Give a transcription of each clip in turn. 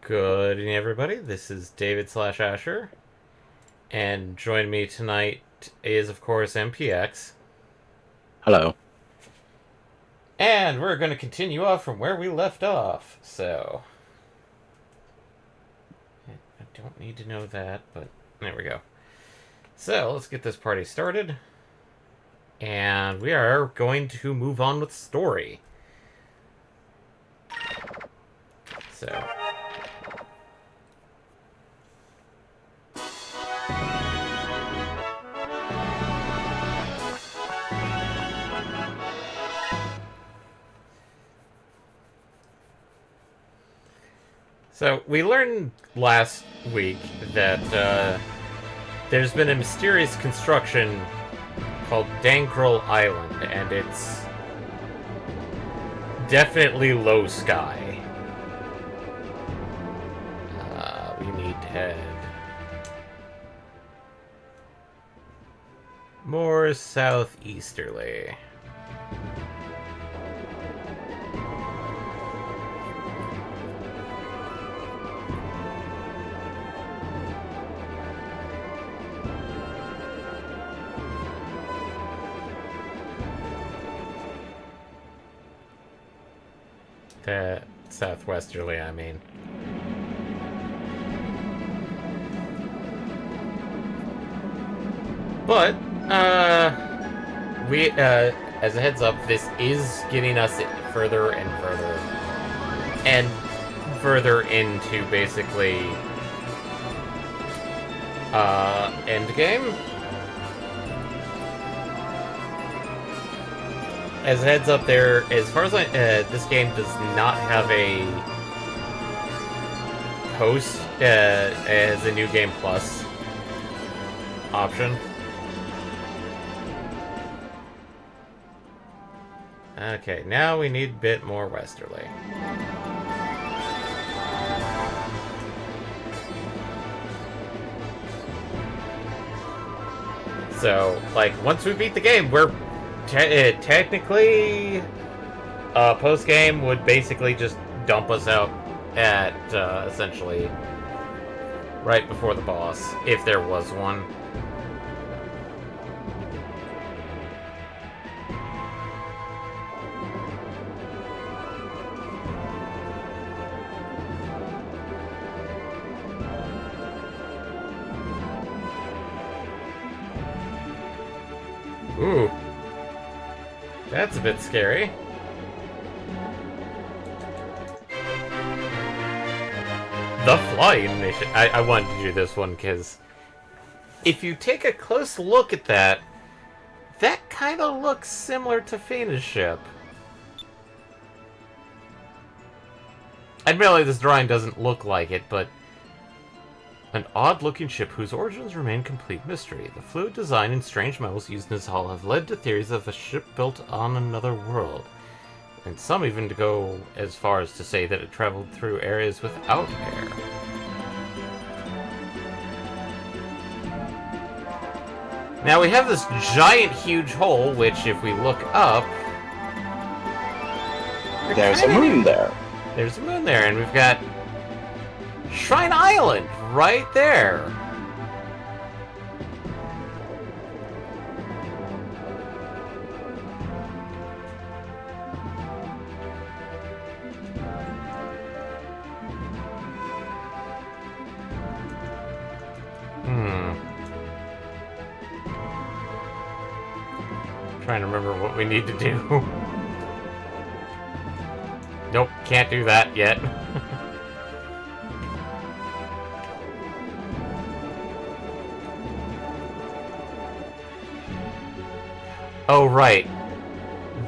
Good evening, everybody. This is David / Asher, and joining me tonight is, of course, MPX. Hello. And we're going to continue off from where we left off. So, I don't need to know that, but there we go. So, let's get this party started. And we are going to move on with story. So, we learned last week that there's been a mysterious construction called Dankrel Island, and it's definitely low sky. We need to head more southeasterly. Southwesterly, I mean. But, as a heads up, this is getting us further and further into basically, endgame. As a heads up there, as far as this game does not have a post as a New Game Plus option. Okay, now we need a bit more westerly. So, like, once we beat the game, we're technically, post-game would basically just dump us out at, essentially, right before the boss, if there was one. Ooh. That's a bit scary. The Flying Mission. I wanted to do this one because if you take a close look at that, that kind of looks similar to Fina's ship. Admittedly, this drawing doesn't look like it, but an odd-looking ship whose origins remain complete mystery. The fluid design and strange metals used in its hull have led to theories of a ship built on another world, and some even to go as far as to say that it traveled through areas without air. Now we have this giant, huge hole, which, if we look up, There's a moon there. There's a moon there, and we've got Shrine Island right there. Trying to remember what we need to do. Nope, can't do that yet. Oh, right.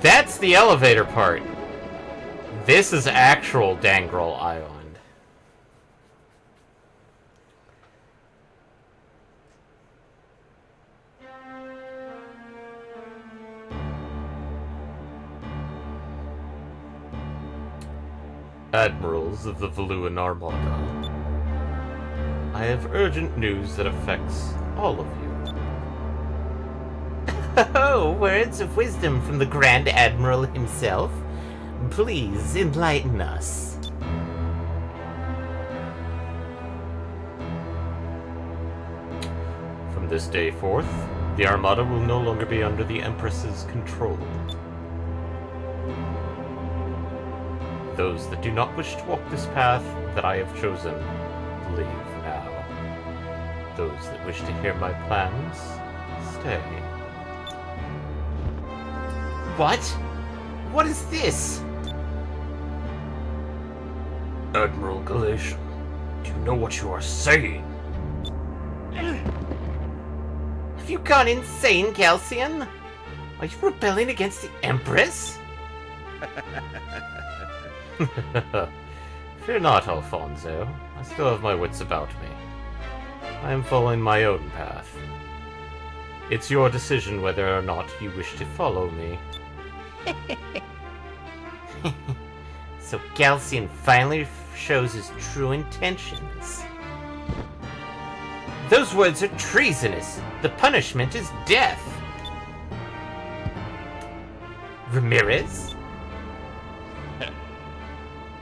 That's the elevator part. This is actual Dangrel Island. Admirals of the Valuan Armada, I have urgent news that affects all of you. Oh, words of wisdom from the Grand Admiral himself. Please enlighten us. From this day forth, the Armada will no longer be under the Empress's control. Those that do not wish to walk this path that I have chosen, leave now. Those that wish to hear my plans, stay. What? What is this? Admiral Galatian, do you know what you are saying? Have you gone insane, Galcian? Are you rebelling against the Empress? Fear not, Alfonso. I still have my wits about me. I am following my own path. It's your decision whether or not you wish to follow me. So Galcian finally shows his true intentions. Those words are treasonous. The punishment is death. Ramirez? If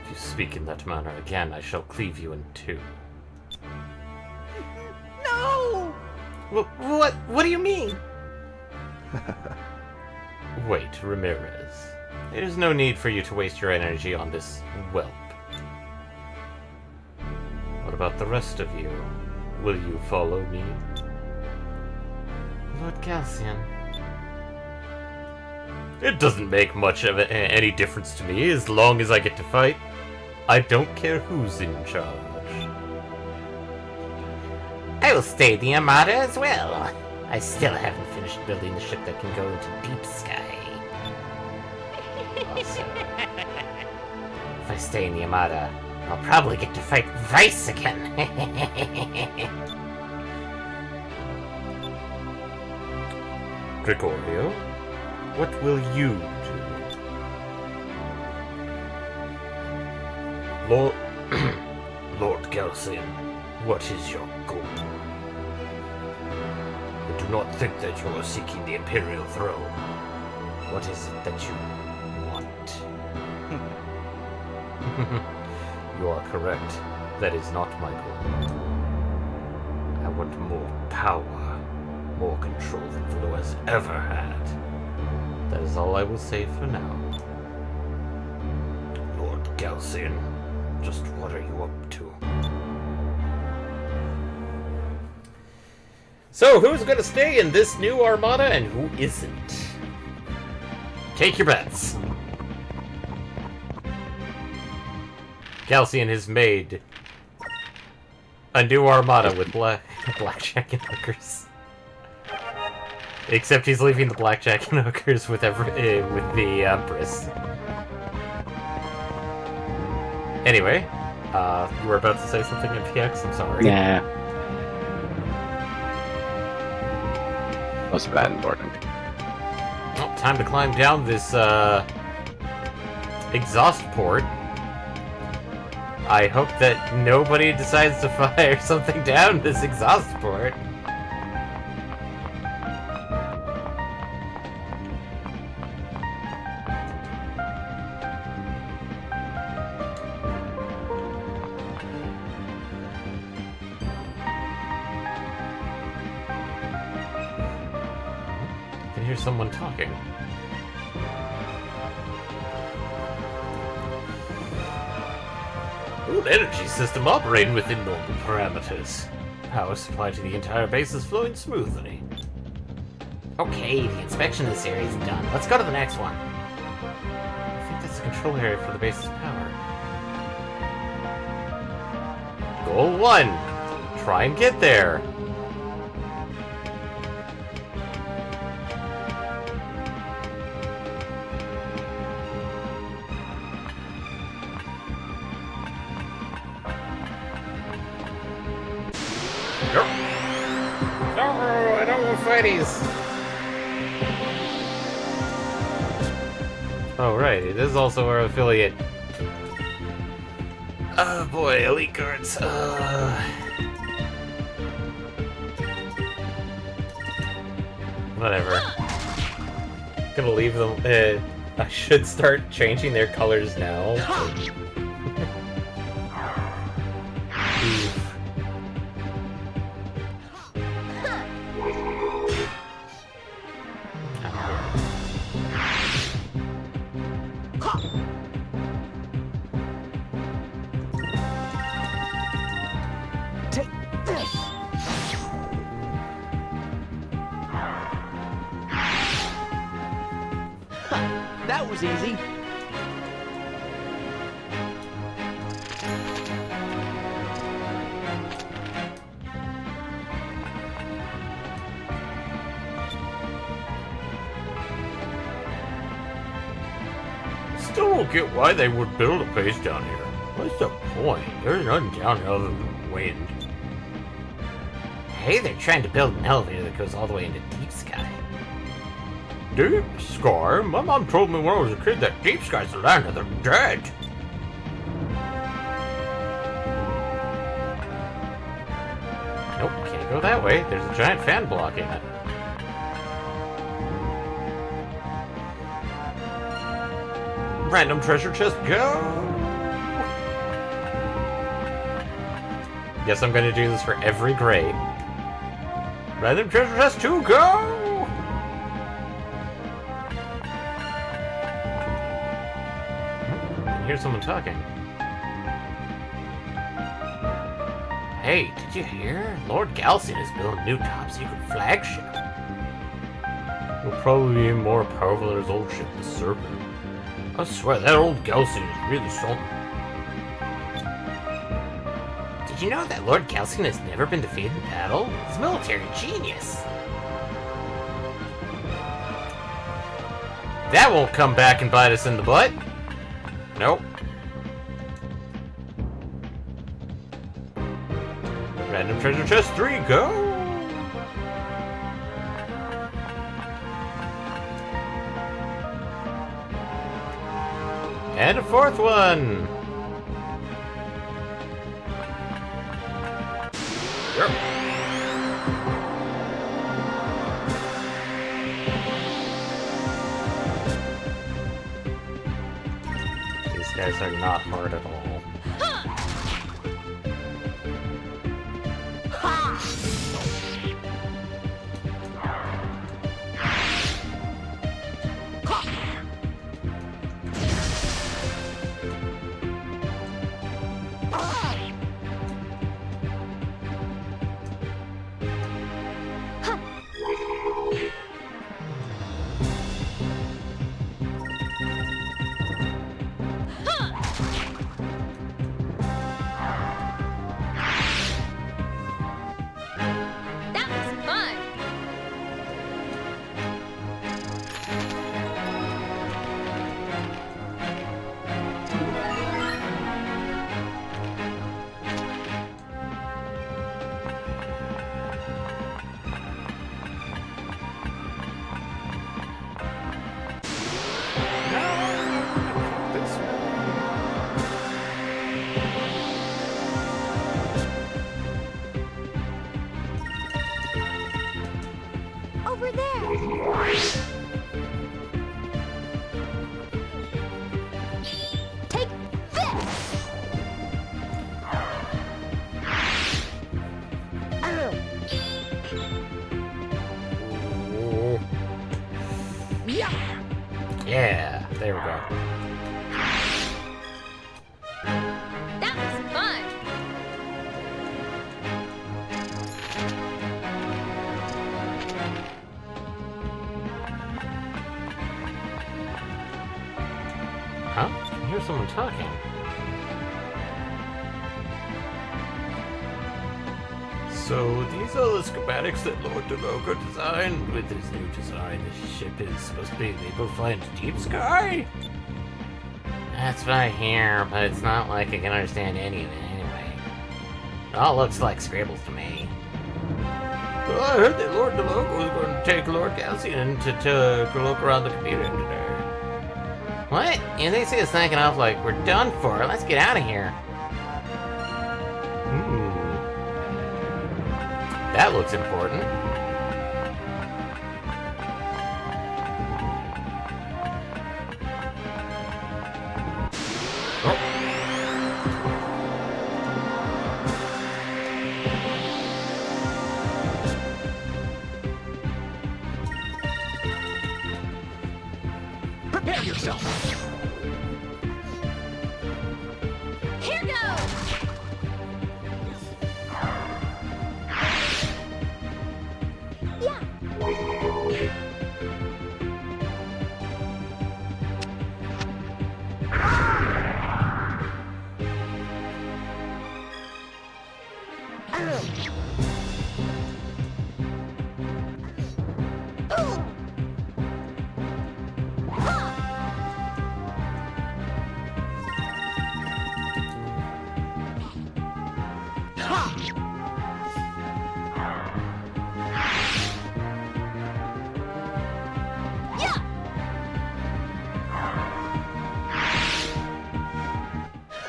you speak in that manner again, I shall cleave you in two. No! What do you mean? Wait, Ramirez. There's no need for you to waste your energy on this whelp. What about the rest of you? Will you follow me? Lord Galcian. It doesn't make much of any difference to me as long as I get to fight. I don't care who's in charge. I will stay in the Armada as well. I still haven't finished building the ship that can go into deep sky. Also, if I stay in the Armada, I'll probably get to fight Vice again. Gregorio, what will you do? Lord Galcian, what is your goal? I do not think that you are seeking the Imperial throne. What is it that you want? You are correct. That is not my goal. I want more power, more control than Valo has ever had. That is all I will say for now. Lord Galcian, just what are you up to? So, who's going to stay in this new Armada and who isn't? Take your bets. Galcian has made a new Armada with blackjack and hookers. Except he's leaving the blackjack and hookers with the Empress. Anyway, you were about to say something, MPX? I'm sorry. Yeah. Wasn't that important. Well, time to climb down this exhaust port. I hope that nobody decides to fire something down this exhaust port. I can hear someone talking. Old energy system operating within normal parameters. Power supply to the entire base is flowing smoothly. Okay, the inspection of this area is done. Let's go to the next one. I think that's the control area for the base's power. Goal 1. Try and get there. No, I don't want fighties. Oh, right, it is also our affiliate. Oh boy, elite cards. Whatever. Gonna leave them. I should start changing their colors now. Oof. Take this. That was easy. Still don't get why they would build a base down here. What's the point? There's nothing down here other than wind. Hey, they're trying to build an elevator that goes all the way into deep sky. Deep sky? My mom told me when I was a kid that deep sky's the land of the dead. Nope, can't go that way. There's a giant fan blocking it. Random treasure chest, go! Guess I'm gonna do this for every grade. Random treasure chest 2, go! I hear someone talking. Hey, did you hear? Lord Galcian is building a new top-secret flagship. Will probably be more powerful than his old ship, the Serpent. I swear, that old Galcian is really something. Did you know that Lord Galcian has never been defeated in battle? He's a military genius. That won't come back and bite us in the butt. Nope. Random treasure chest 3, go! And a 4th one! Yep. These guys are not hard at all. That was fun. Over there. Take this. Yeah, there we go. That was fun. Huh? I hear someone talking. So, these are the schematics that Lord DeLoco designed. With his new design, the ship is supposed to be able to fly into deep sky? That's what I hear, but it's not like I can understand any of it anyway. It all looks like scribbles to me. Well, I heard that Lord DeLoco was going to take Lord Galcian to look around the computer today. What? You think it's thinking off like, we're done for, let's get out of here. That looks important. Prepare yourself.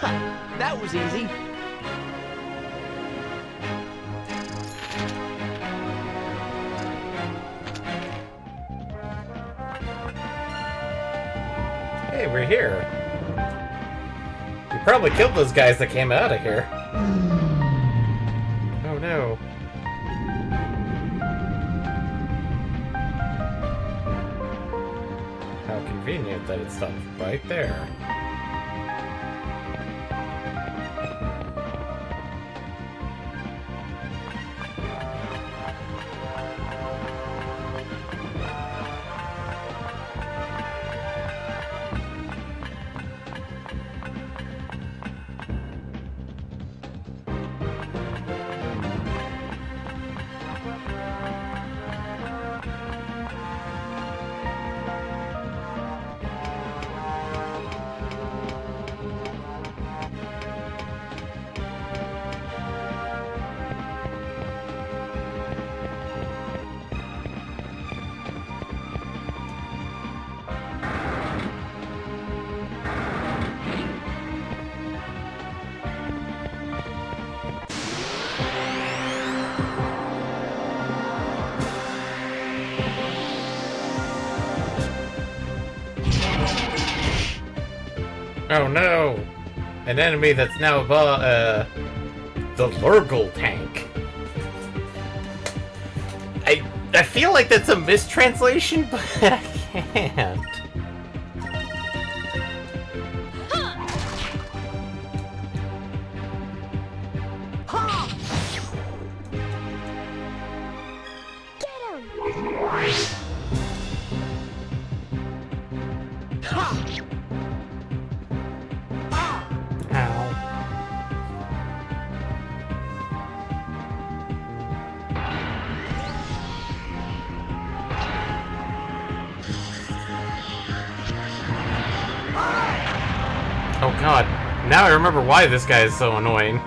That was easy. Hey, we're here. You probably killed those guys that came out of here. Oh no. How convenient that it stopped right there. Oh no! An enemy that's now above, the Lurgle tank. I feel like that's a mistranslation, but I can't. Get him! Ow. Oh god, now I remember why this guy is so annoying.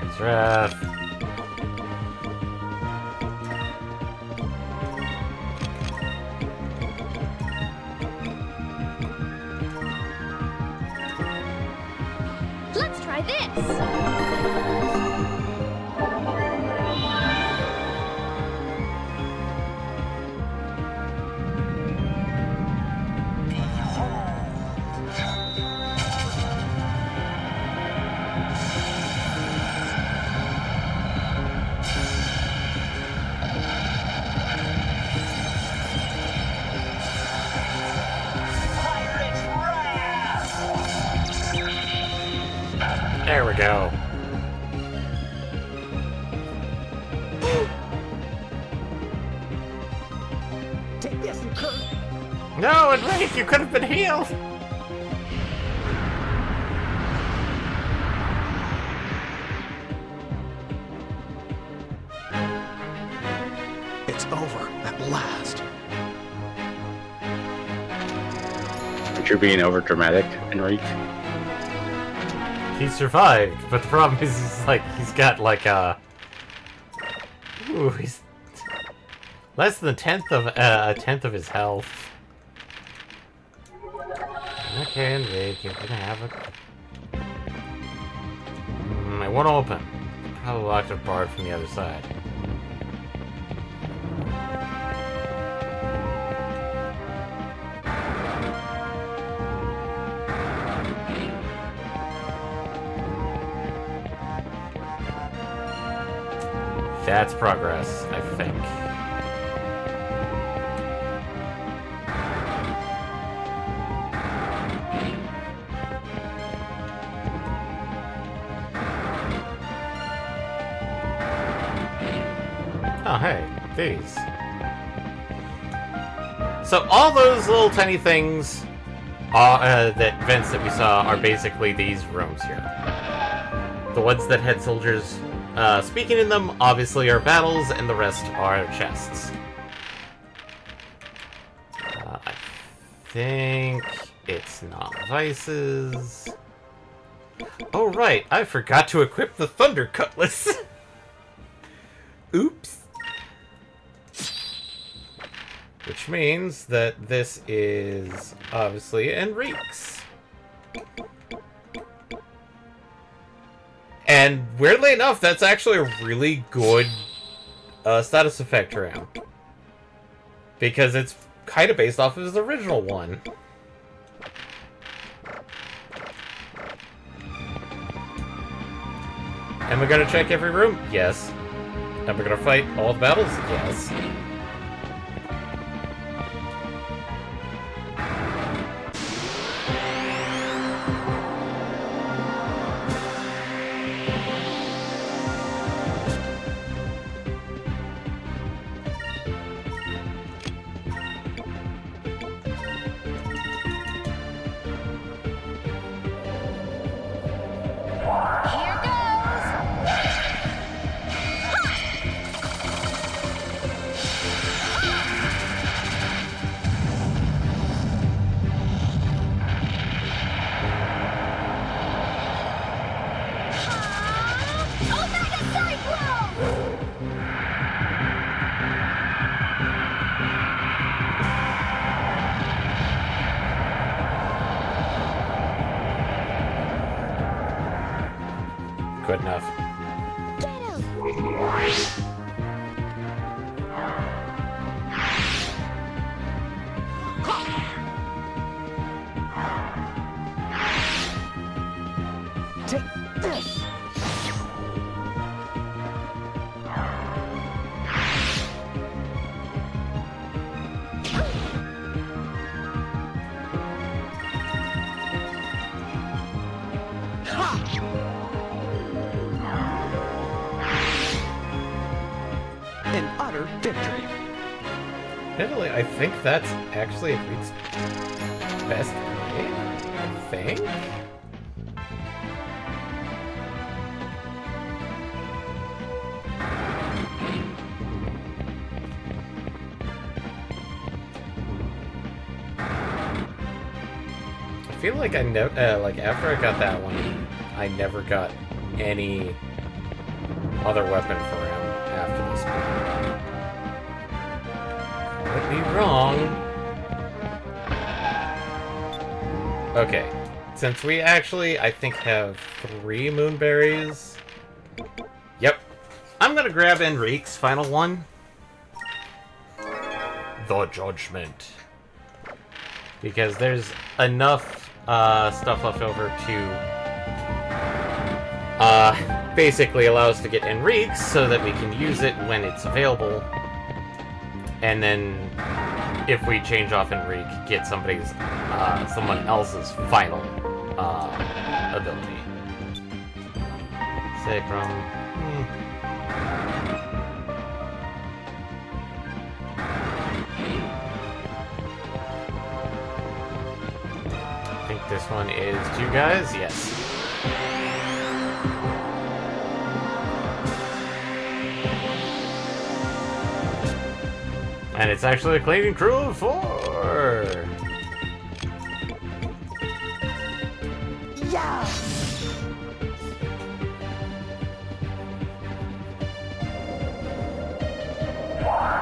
There's Wrath. Let's try this! There we go. Take this, you Kurt. No, Enrique, you could have been healed! It's over at last. Aren't you being over dramatic, Enrique? He survived, but the problem is he's got like a... Ooh, he's... less than a tenth of his health. Okay, Enrique, you're gonna have a... it won't open. Probably locked it barred from the other side. That's progress, I think. Oh, hey, these. So all those little tiny things, that vents that we saw, are basically these rooms here. The ones that had soldiers speaking in them, obviously, are battles, and the rest are chests. I think it's not vices. Oh, right, I forgot to equip the Thunder Cutlass. Oops. Which Which means that this is obviously Enrique's. And weirdly enough, that's actually a really good status effect round. Because it's kind of based off of his original one. Am I gonna check every room? Yes. Am I gonna fight all the battles? Yes. Here goes. Omega Cyclone! Good enough. Get him! Take this! An utter victory. Admittedly, I think that's actually Enrique's best game, I think? I feel like I never, like after I got that one, I never got any other weapon for him after this one. Could be wrong. Okay, since we actually, I think, have 3 moonberries. Yep. I'm gonna grab Enrique's final one. The Judgment. Because there's enough stuff left over to basically allow us to get Enrique's so that we can use it when it's available. And then if we change off Enrique, get someone else's final ability. Sacrum. I think this one is 2 guys. Yes. And it's actually a cleaning crew of 4! Yeah!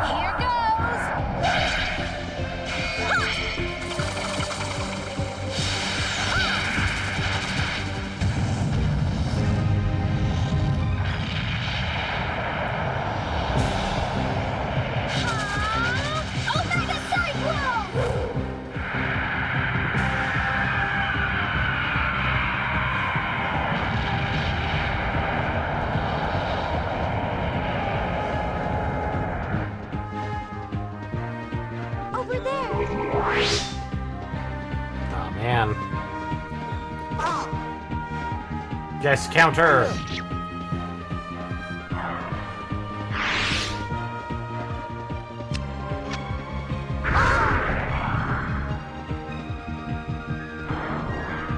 Here goes. Omega Cyclone! Over there. Oh man. Yes, counter!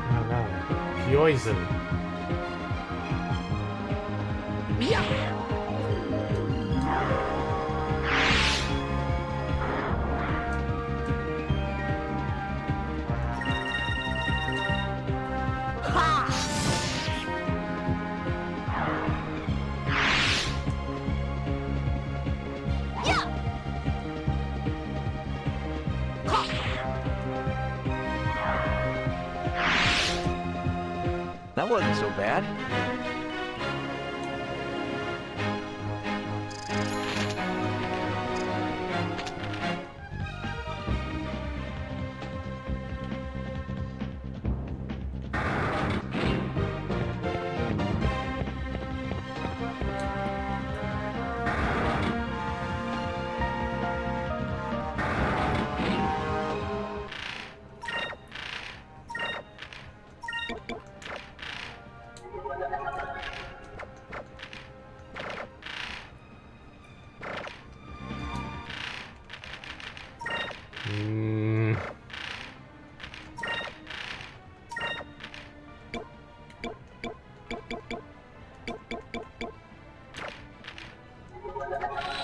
Oh no. Poison. That wasn't so bad.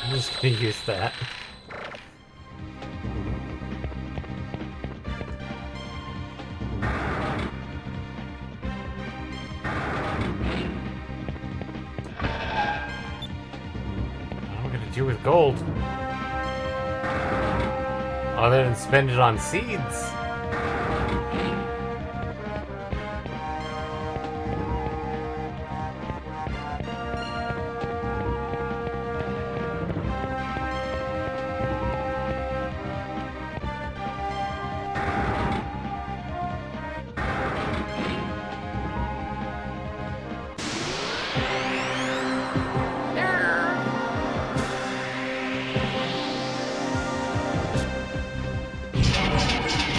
I'm just gonna use that. What am I gonna do with gold? Other than spend it on seeds.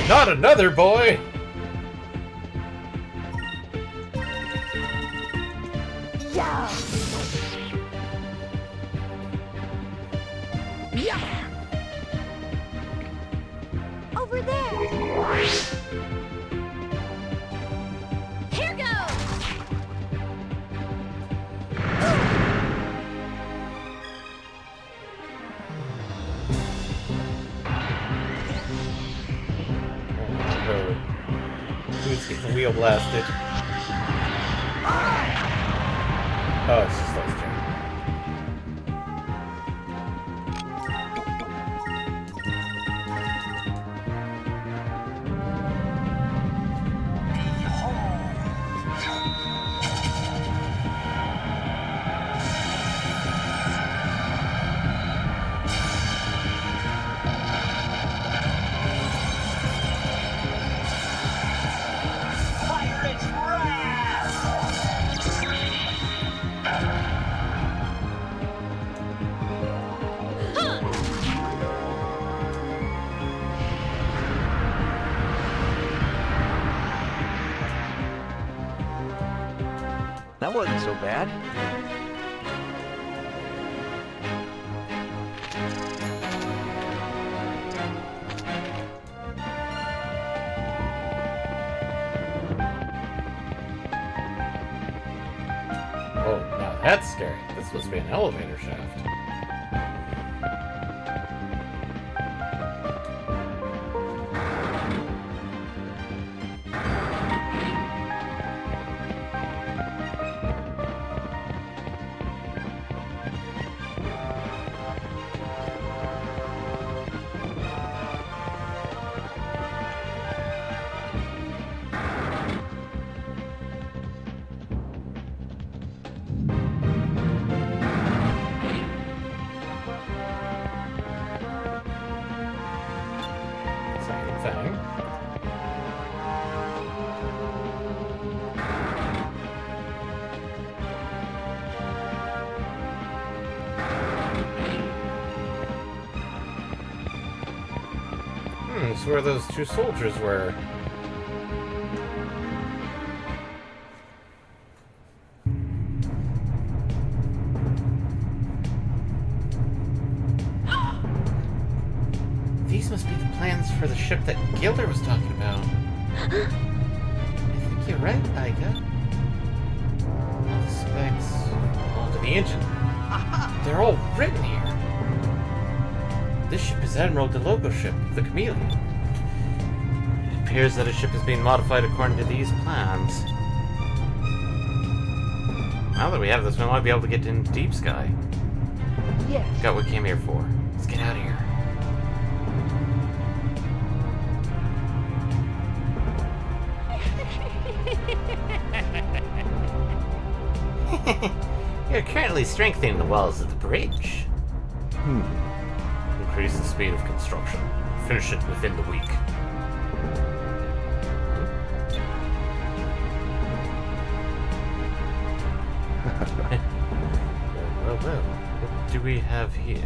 Not another boy! Yeah. Yeah! Over there. Here goes. Who's getting wheel blasted? Oh, it's just those two. That wasn't so bad. Oh, now that's scary. This supposed to be an elevator shaft. Same thing. It's where those two soldiers were. These must be the plans for the ship that Gilder was talking about. I think you're right, Iga. All the specs, all to the engine. They're all written here. This ship is Admiral DeLogo's ship, the Chameleon. It appears that a ship is being modified according to these plans. Now that we have this, we might be able to get into Deep Sky. Yes. Got what we came here for. Let's get out of here. You're currently strengthening the walls of the bridge. Increase the speed of construction. Finish it within the week. Well, what do we have here?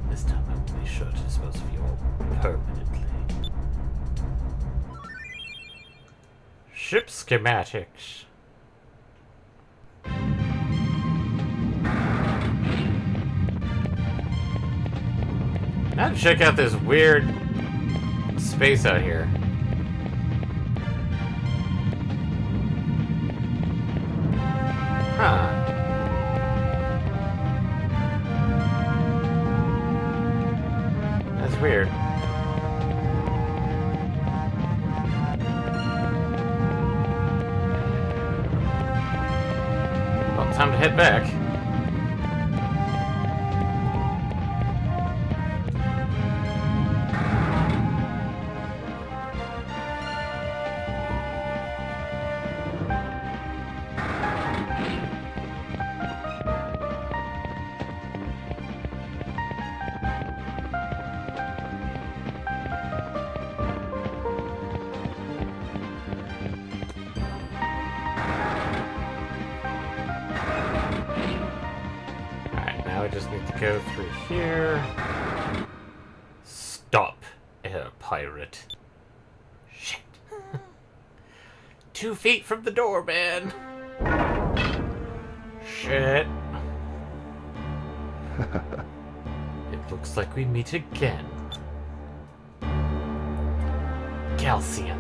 This time I will be sure to dispose of you all permanently. Ship schematics. Now check out this weird space out here. Huh. That's weird. Well, time to head back. Now I just need to go through here. Stop, air pirate. Shit. 2 feet from the door, man. Shit. It looks like we meet again. Calcium.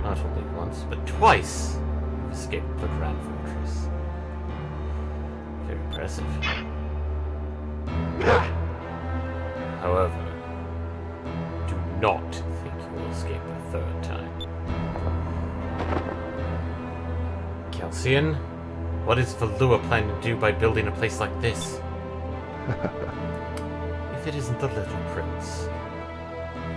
Not only once, but twice you've escaped the Grand Fortress. Very impressive. However, do not think you will escape a third time. Calcian, what is Valua planning to do by building a place like this? If it isn't the Little Prince.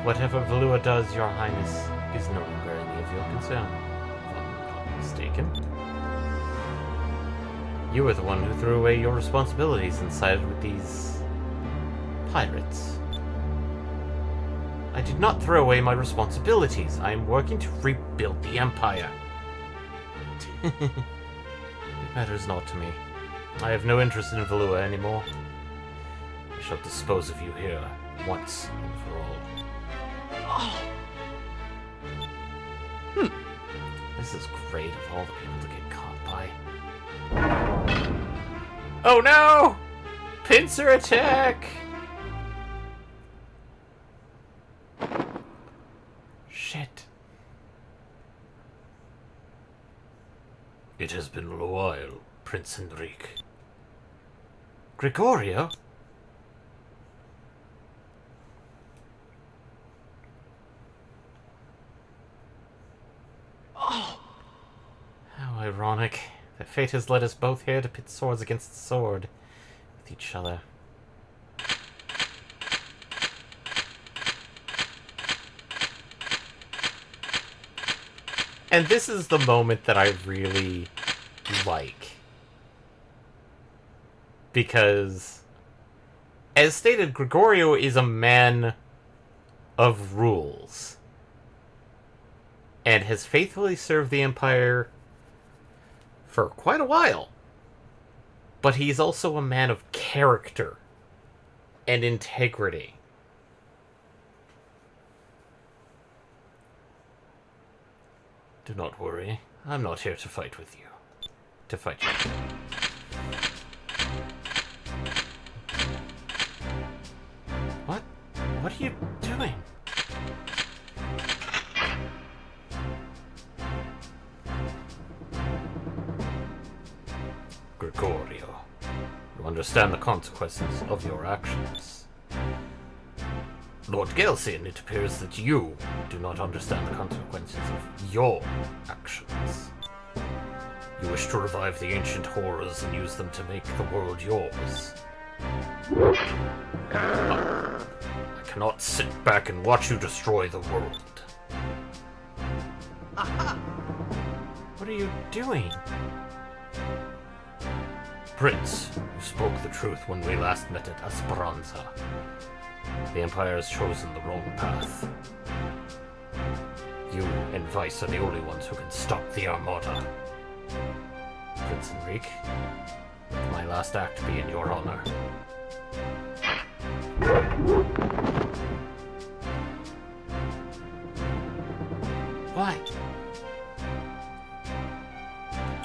Whatever Valua does, Your Highness, is no longer any of your concern. If I'm not mistaken. You were the one who threw away your responsibilities and sided with these pirates. I did not throw away my responsibilities. I am working to rebuild the Empire. It matters not to me. I have no interest in Valua anymore. I shall dispose of you here, once and for all. This is great of all the people to get caught by. Oh no! Pincer attack! Shit. It has been a while, Prince Enrique. Gregorio? How ironic that fate has led us both here to pit swords against sword with each other. And this is the moment that I really like. Because, as stated, Gregorio is a man of rules. And has faithfully served the Empire for quite a while. But he's also a man of character and integrity. Do not worry. I'm not here to fight with you. To fight you. What? What are you doing? Gregorio, you understand the consequences of your actions. Lord Gelsian, it appears that you do not understand the consequences of your actions. You wish to revive the ancient horrors and use them to make the world yours. I cannot sit back and watch you destroy the world. What are you doing? Prince, you spoke the truth when we last met at Esperanza. The Empire has chosen the wrong path. You and Vice are the only ones who can stop the Armada. Prince Enrique, let my last act be in your honor. What?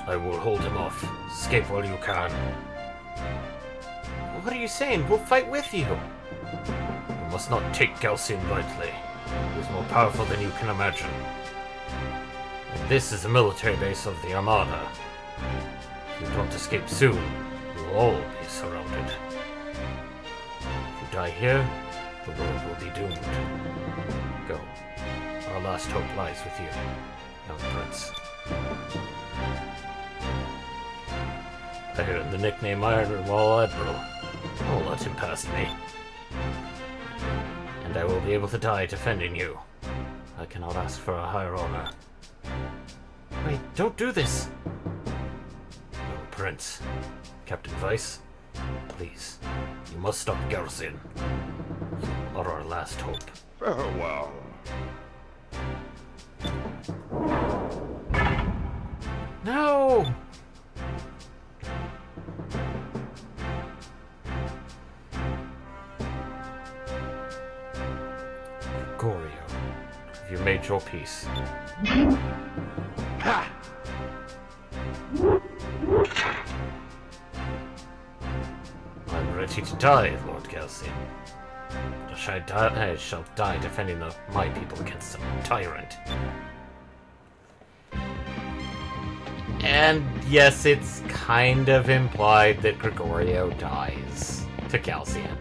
I will hold him off. Escape while you can. What are you saying? We'll fight with you. You must not take Galcian lightly. He is more powerful than you can imagine. And this is a military base of the Armada. If you don't escape soon, you will all be surrounded. If you die here, the world will be doomed. Go. Our last hope lies with you, young prince. I heard the nickname Iron Wall Admiral. I'll let him past me. And I will be able to die defending you. I cannot ask for a higher honor. Wait, don't do this! Young prince, Captain Vice, please, you must stop Galcian. You are our last hope. Farewell. No! Gregorio, have you made your peace? Ha! I'm ready to die, Lord Galcian. I shall die defending my people against some tyrant. And yes, it's kind of implied that Gregorio dies to Galcian.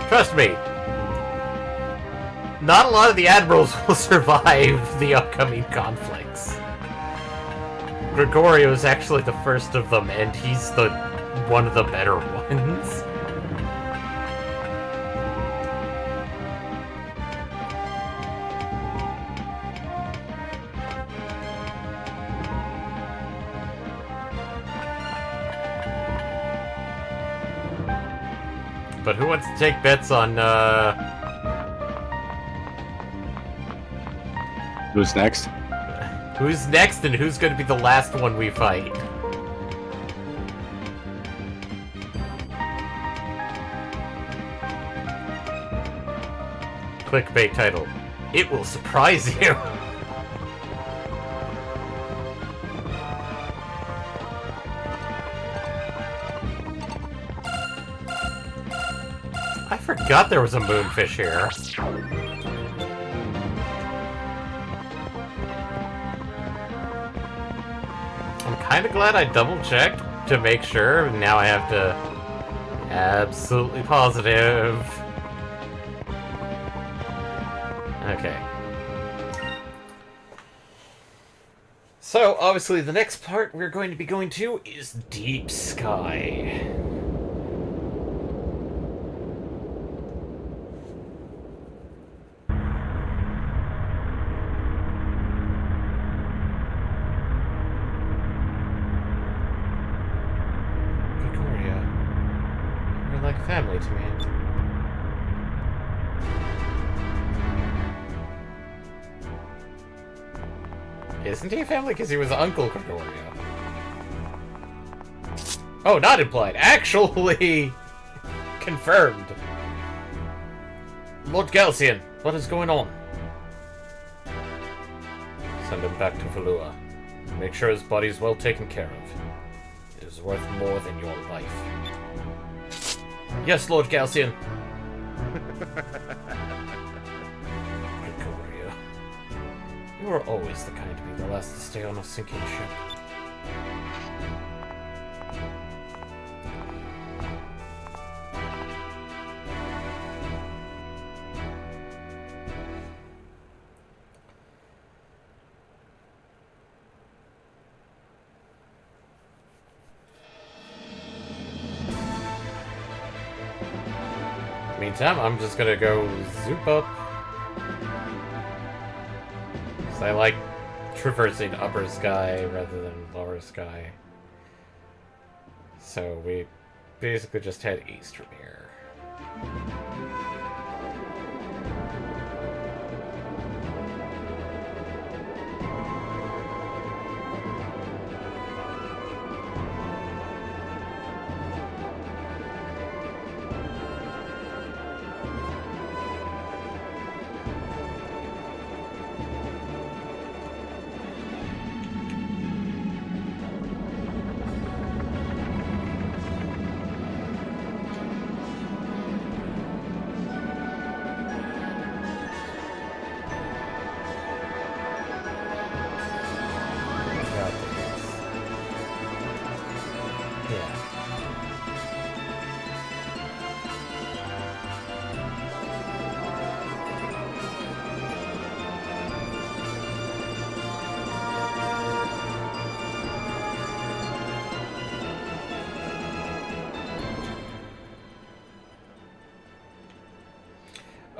Trust me, not a lot of the admirals will survive the upcoming conflicts. Gregorio is actually the first of them, and he's one of the better ones. But who wants to take bets on, Who's next? who's next and who's going to be the last one we fight? Clickbait title. It will surprise you. I forgot there was a moonfish here. I'm kind of glad I double-checked to make sure. Now I have to... Absolutely positive. Okay. So, obviously, the next part we're going to be going to is Deep Sky. Like family to me. Isn't he a family? Because he was Uncle Gregorio. Oh, not implied. Actually confirmed. Lord Galcian, what is going on? Send him back to Valua. Make sure his body is well taken care of. It is worth more than your life. Yes, Lord Galcian. Gregorio, you are always the kind to be the last to stay on a sinking ship. Meantime, I'm just gonna go zoop up. 'Cause I like traversing upper sky rather than lower sky. So we basically just head east from here.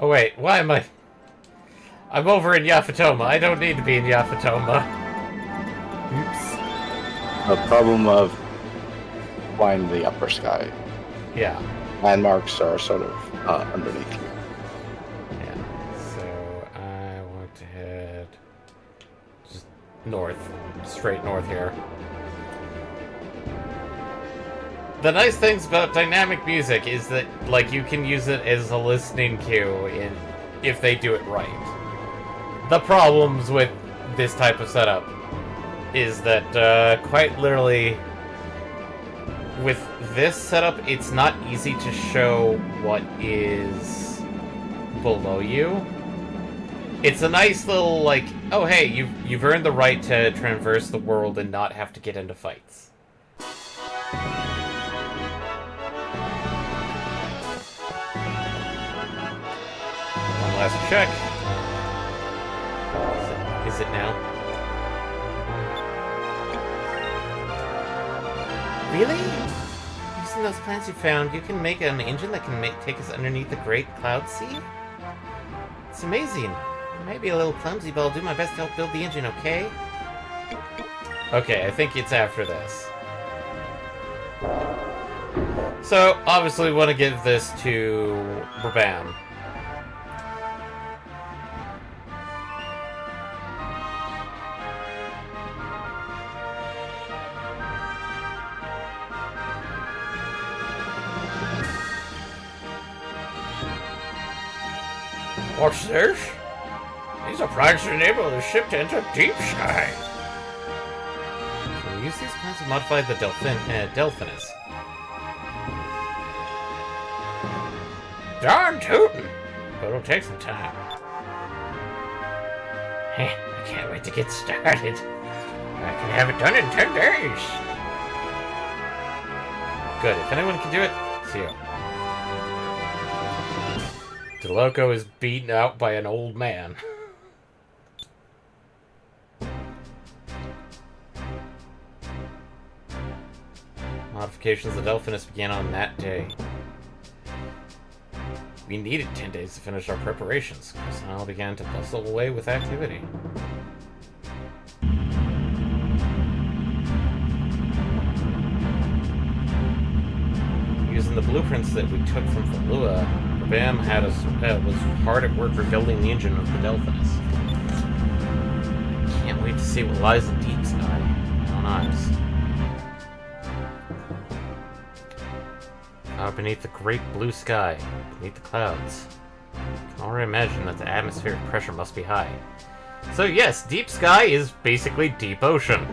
Oh wait, why am I... I'm over in Yafatoma. I don't need to be in Yafatoma. Oops. The problem of flying the upper sky. Yeah. Landmarks are sort of underneath you. Yeah. So I want to head just north. Straight north here. The nice things about dynamic music is that, like, you can use it as a listening cue if they do it right. The problems with this type of setup is that, quite literally, with this setup, it's not easy to show what is below you. It's a nice little, like, oh hey, you've earned the right to traverse the world and not have to get into fights. Last check. Is it now? Really? Using those plans you found, you can make an engine that can take us underneath the Great Cloud Sea? It's amazing. I might be a little clumsy, but I'll do my best to help build the engine, okay? Okay, I think it's after this. So, obviously we want to give this to Brabham. What's this? These are plans to enable the ship to enter deep sky. Can we use these plans to modify the Delphinus? Darn tootin'! But it'll take some time. Heh, I can't wait to get started. I can have it done in 10 days. Good, if anyone can do it, it's you. DeLoco is beaten out by an old man. Modifications of Delphinus began on that day. We needed 10 days to finish our preparations. Personnel began to bustle away with activity. Using the blueprints that we took from Falua, Bam was hard at work rebuilding the engine of the Delphinus. Can't wait to see what lies in deep sky. On eyes. Out beneath the great blue sky, beneath the clouds. I can already imagine that the atmospheric pressure must be high. So yes, deep sky is basically deep ocean.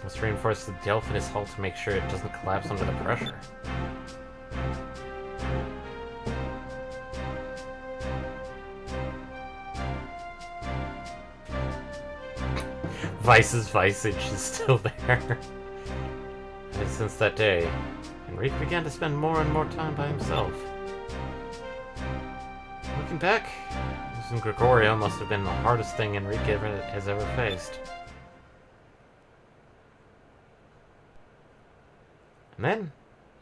Let's reinforce the Delphinus hull to make sure it doesn't collapse under the pressure. Vice's Visage is still there. And since that day, Enrique began to spend more and more time by himself. Looking back, losing Gregorio must have been the hardest thing Enrique has ever faced. And then,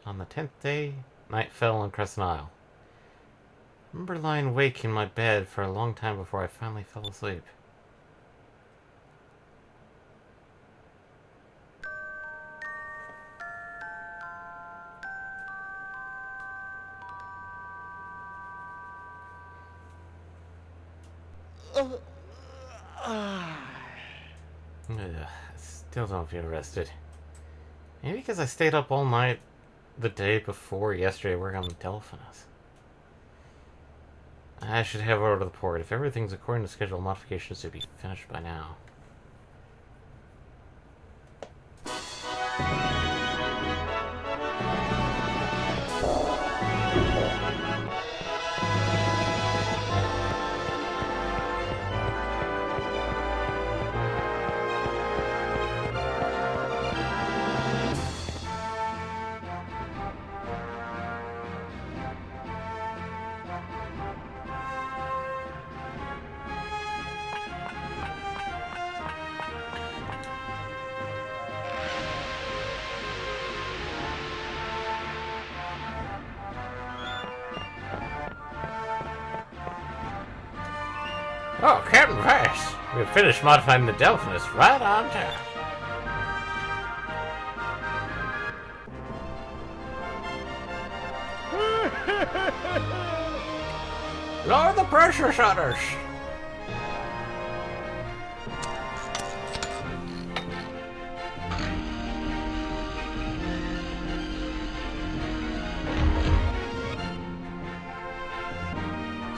on the 10th day, Night fell on Crescent Isle. I remember lying awake in my bed for a long time before I finally fell asleep. Ugh, I still don't feel rested. Maybe because I stayed up all night the day before yesterday working on the Delphinus. I should head over to the port. If everything's according to schedule, modifications should be finished by now. Oh, Captain Price! We've finished modifying the Delphinus right on time. Lower the pressure shutters!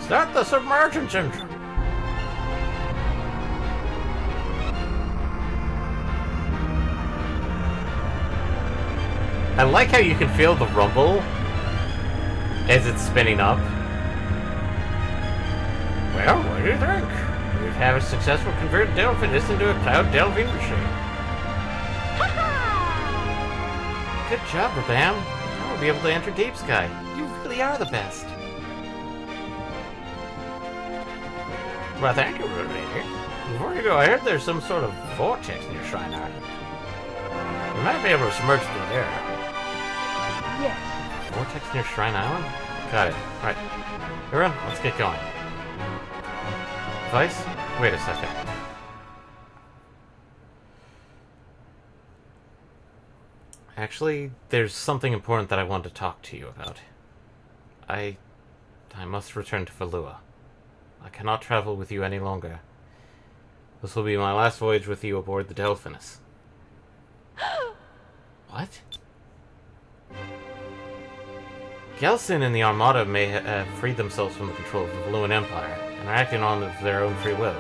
Start the submergence engine! I like how you can feel the rumble as it's spinning up. Well, what do you think? We've had a successful converted Delphinus into a cloud delving machine. Good job, Rabam. Now we'll be able to enter Deep Sky. You really are the best. Well, thank you, Rudy. Before you go, I heard there's some sort of vortex near Shrine Island. We might be able to submerge through there. Yes. Vortex near Shrine Island? Got it. Right. Everyone, let's get going. Vice? Wait a second. Actually, there's something important that I want to talk to you about. I must return to Valua. I cannot travel with you any longer. This will be my last voyage with you aboard the Delphinus. What? Gelson and the Armada may have freed themselves from the control of the Valuan Empire, and are acting on of their own free will.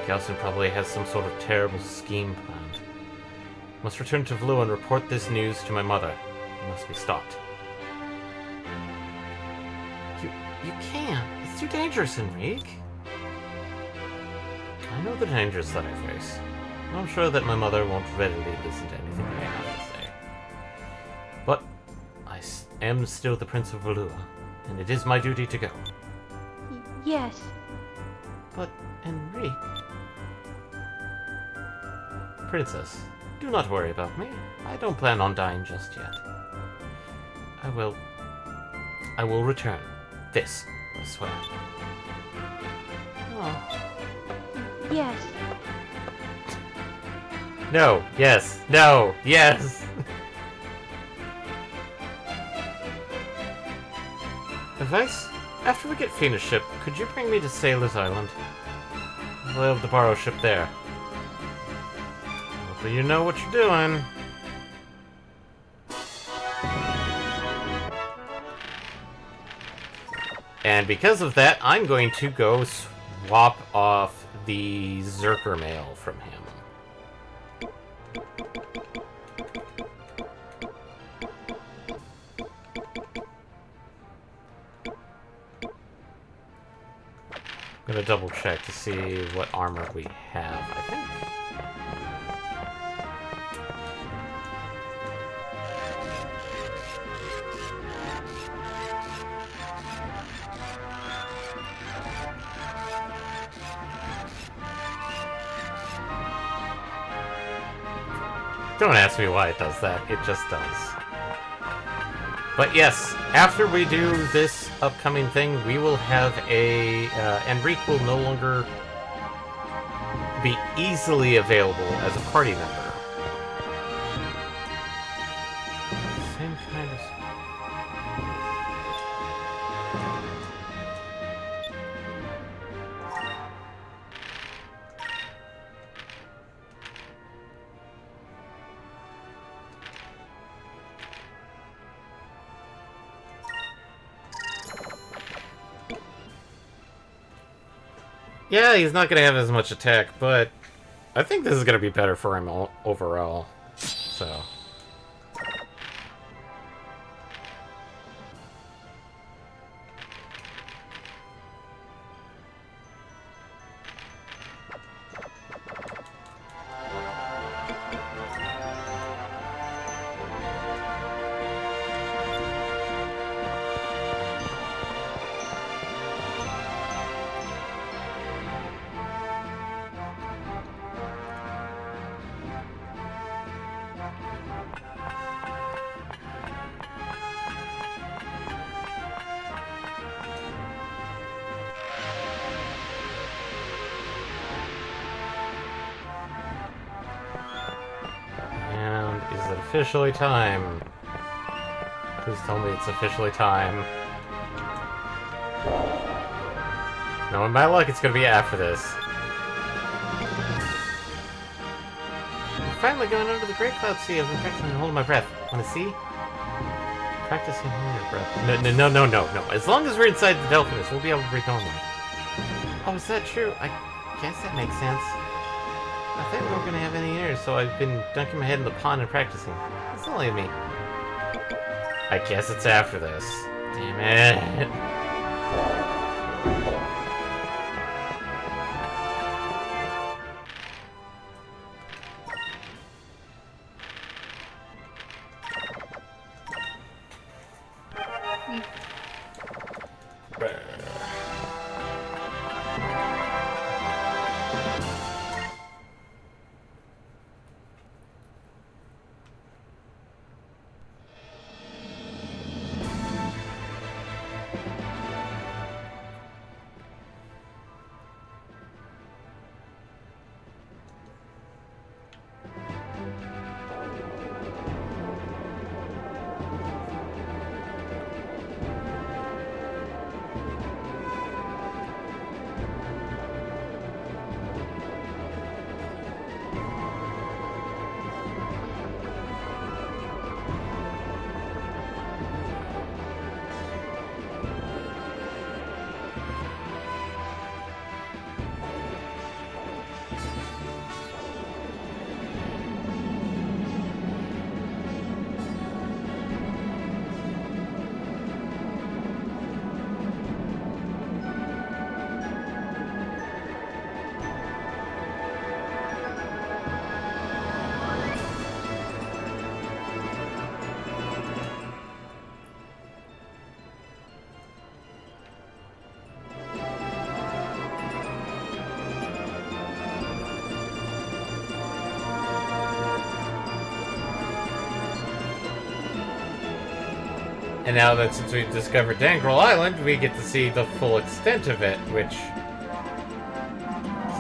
Gelson probably has some sort of terrible scheme planned. I must return to Valua and report this news to my mother. It must be stopped. You can't. It's too dangerous, Enrique. I know the dangers that I face. I'm sure that my mother won't readily listen to anything I have to say. But I am still the Prince of Valua, and it is my duty to go. Yes. But, Enrique... Princess, do not worry about me. I don't plan on dying just yet. I will return. This, I swear. Oh. Yes. No, yes, no, yes! Advice? After we get finished ship, could you bring me to Sailor's Island? I'll have to borrow a ship there. Hopefully you know what you're doing. And because of that, I'm going to go swap off the Zerker mail from him. I'm gonna double check to see what armor we have, I think. Don't ask me why it does that, it just does. But yes, after we do this upcoming thing, we will have a... Enrique will no longer be easily available as a party member. Same kind of... Yeah, he's not going to have as much attack, but I think this is going to be better for him overall. So... And is it officially time? Please tell me it's officially time. No, in my luck, it's gonna be after this. I'm finally going under the Great Cloud Sea. I've been practicing holding my breath. Wanna see? Practicing holding your breath. No. As long as we're inside the Delphinus, we'll be able to breathe normally. Oh, is that true? I guess that makes sense. I thought we weren't gonna have any ears, so I've been dunking my head in the pond and practicing. It's only me. I guess it's after this. Damn it. And now that since we've discovered Dangrel Island, we get to see the full extent of it, which is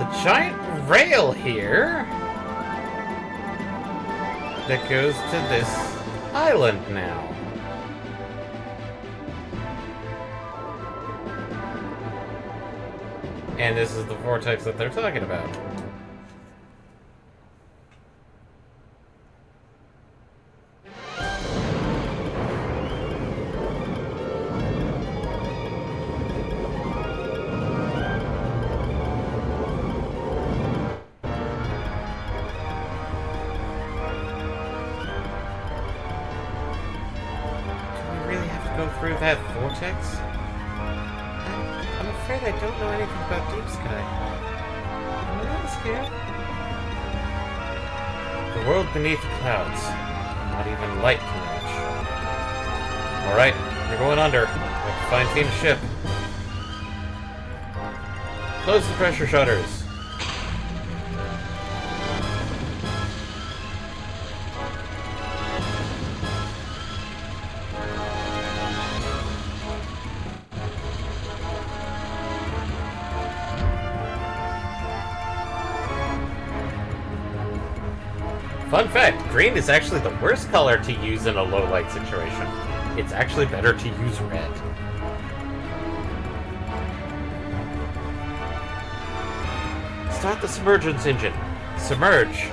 a giant rail here that goes to this island now. And this is the vortex that they're talking about. Through that vortex? I'm afraid I don't know anything about Deep Sky. I'm a little scared. The world beneath the clouds. Not even light can reach. Alright, you're going under. We have to find Team's ship. Close the pressure shutters. Fun fact, green is actually the worst color to use in a low light situation. It's actually better to use red. Start the submergence engine. Submerge.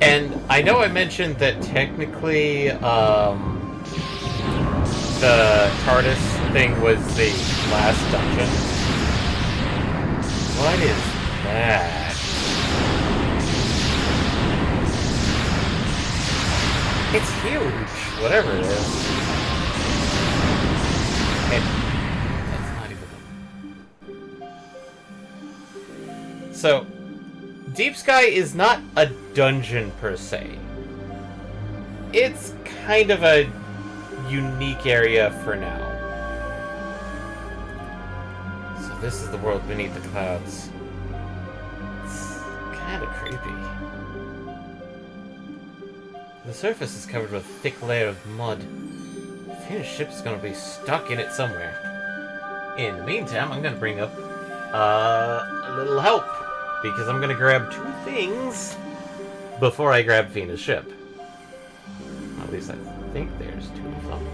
And I know I mentioned that technically, the TARDIS thing was the last dungeon. What is that? It's huge, whatever it is. And that's not even... So, Deep Sky is not a dungeon per se. It's kind of a unique area for now. So this is the world beneath the clouds. It's kind of creepy. The surface is covered with a thick layer of mud. The finished ship is going to be stuck in it somewhere. In the meantime, I'm going to bring up a little help. Because I'm going to grab 2 things before I grab Fina's ship. At least I think there's 2 of them.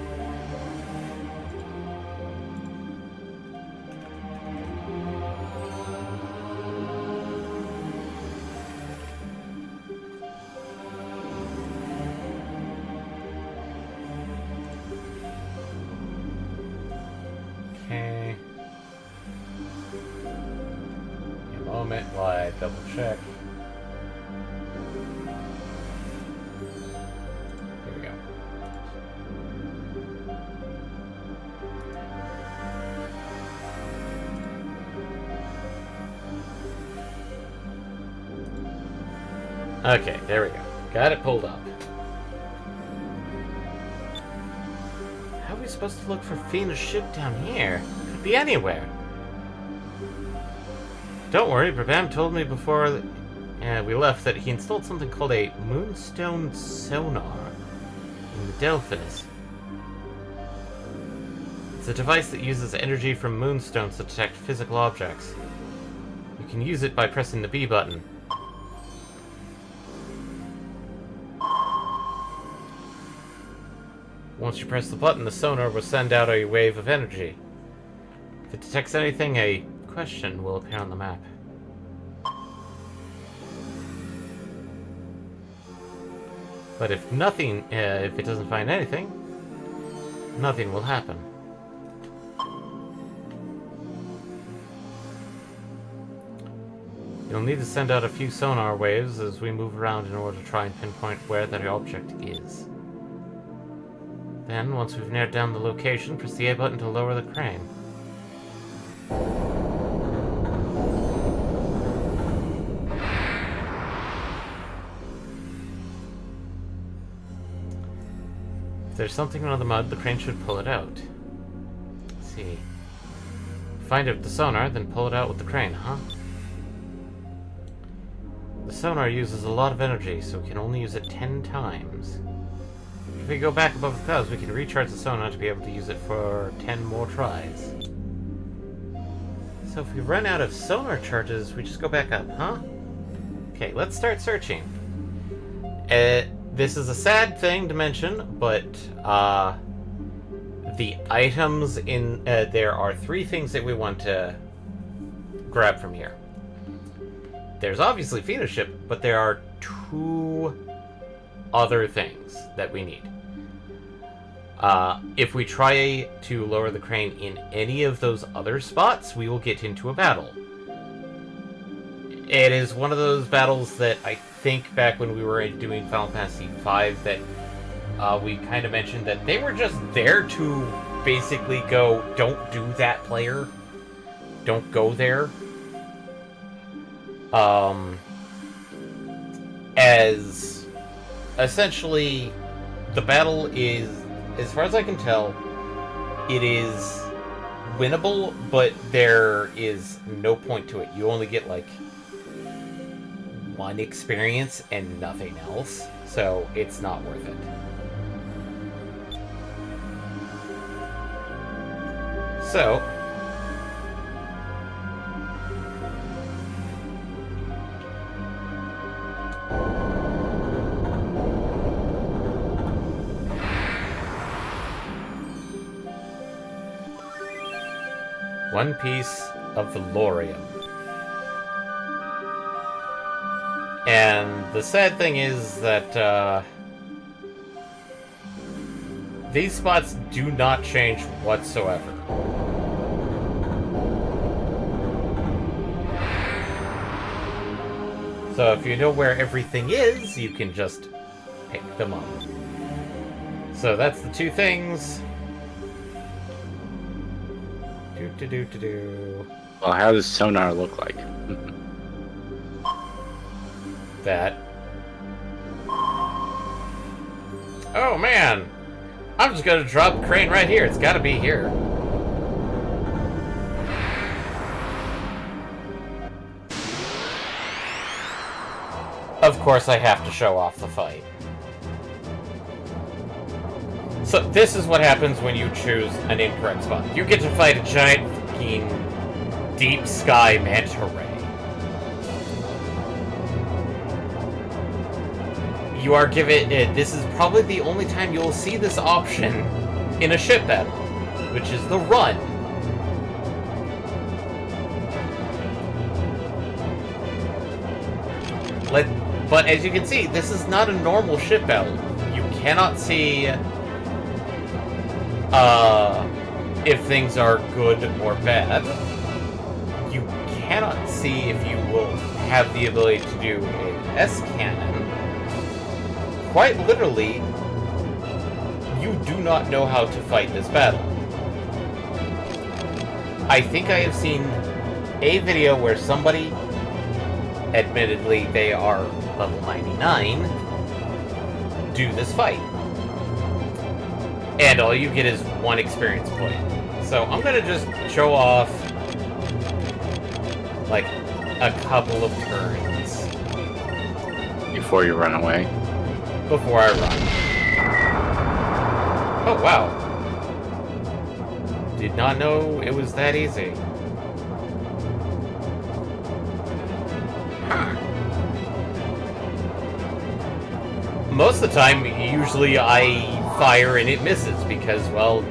Okay. A moment while I double check. Here we go. Okay, there we go. Got it pulled up. How are we supposed to look for Fina's ship down here? Could be anywhere. Don't worry, Brabham told me before we left that he installed something called a moonstone sonar in the Delphinus. It's a device that uses energy from moonstones to detect physical objects. You can use it by pressing the B button. Once you press the button, the sonar will send out a wave of energy. If it detects anything, a question will appear on the map. But if nothing, if it doesn't find anything, nothing will happen. You'll need to send out a few sonar waves as we move around in order to try and pinpoint where that object is. Then, once we've narrowed down the location, press the A button to lower the crane. If there's something under the mud, the crane should pull it out. Let's see. Find it with the sonar, then pull it out with the crane, huh? The sonar uses a lot of energy, so we can only use it 10 times. If we go back above the clouds, we can recharge the sonar to be able to use it for 10 more tries. So if we run out of sonar charges, we just go back up, huh? Okay, let's start searching. This is a sad thing to mention, but the items in there are 3 things that we want to grab from here. There's obviously Fina's ship, but there are 2 other things that we need. If we try to lower the crane in any of those other spots, we will get into a battle. It is one of those battles that I think back when we were doing Final Fantasy V that we kind of mentioned that they were just there to basically go, don't do that, player. Don't go there. As essentially the battle is, as far as I can tell, it is winnable, but there is no point to it. You only get, like, one experience and nothing else, so it's not worth it. So... one piece of the Lorium. And the sad thing is that, these spots do not change whatsoever. So if you know where everything is, you can just pick them up. So that's the two things. Well, how does sonar look like? That. Oh man! I'm just gonna drop the crane right here. It's gotta be here. Of course I have to show off the fight. So this is what happens when you choose an incorrect spot. You get to fight a giant fucking deep sky manta ray. You are given it. This is probably the only time you'll see this option in a ship battle, which is the run. But as you can see, this is not a normal ship battle. You cannot see if things are good or bad. You cannot see if you will have the ability to do an S-cannon. Quite literally, you do not know how to fight this battle. I think I have seen a video where somebody, admittedly they are level 99, do this fight. And all you get is one experience point. So I'm gonna just show off, like, a couple of turns. Before you run away. Before I run. Oh, wow. Did not know it was that easy. Most of the time, usually I fire and it misses because, well,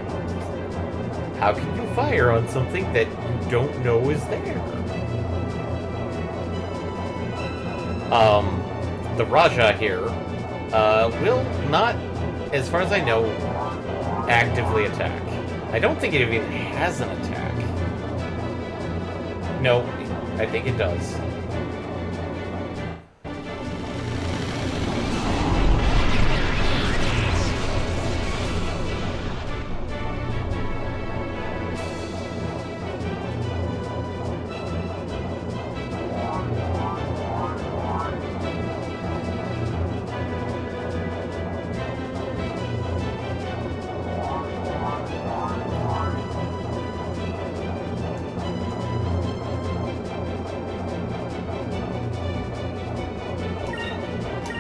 how can you fire on something that you don't know is there? The Raja here will not, as far as I know, actively attack. I don't think it even has an attack. No, I think it does.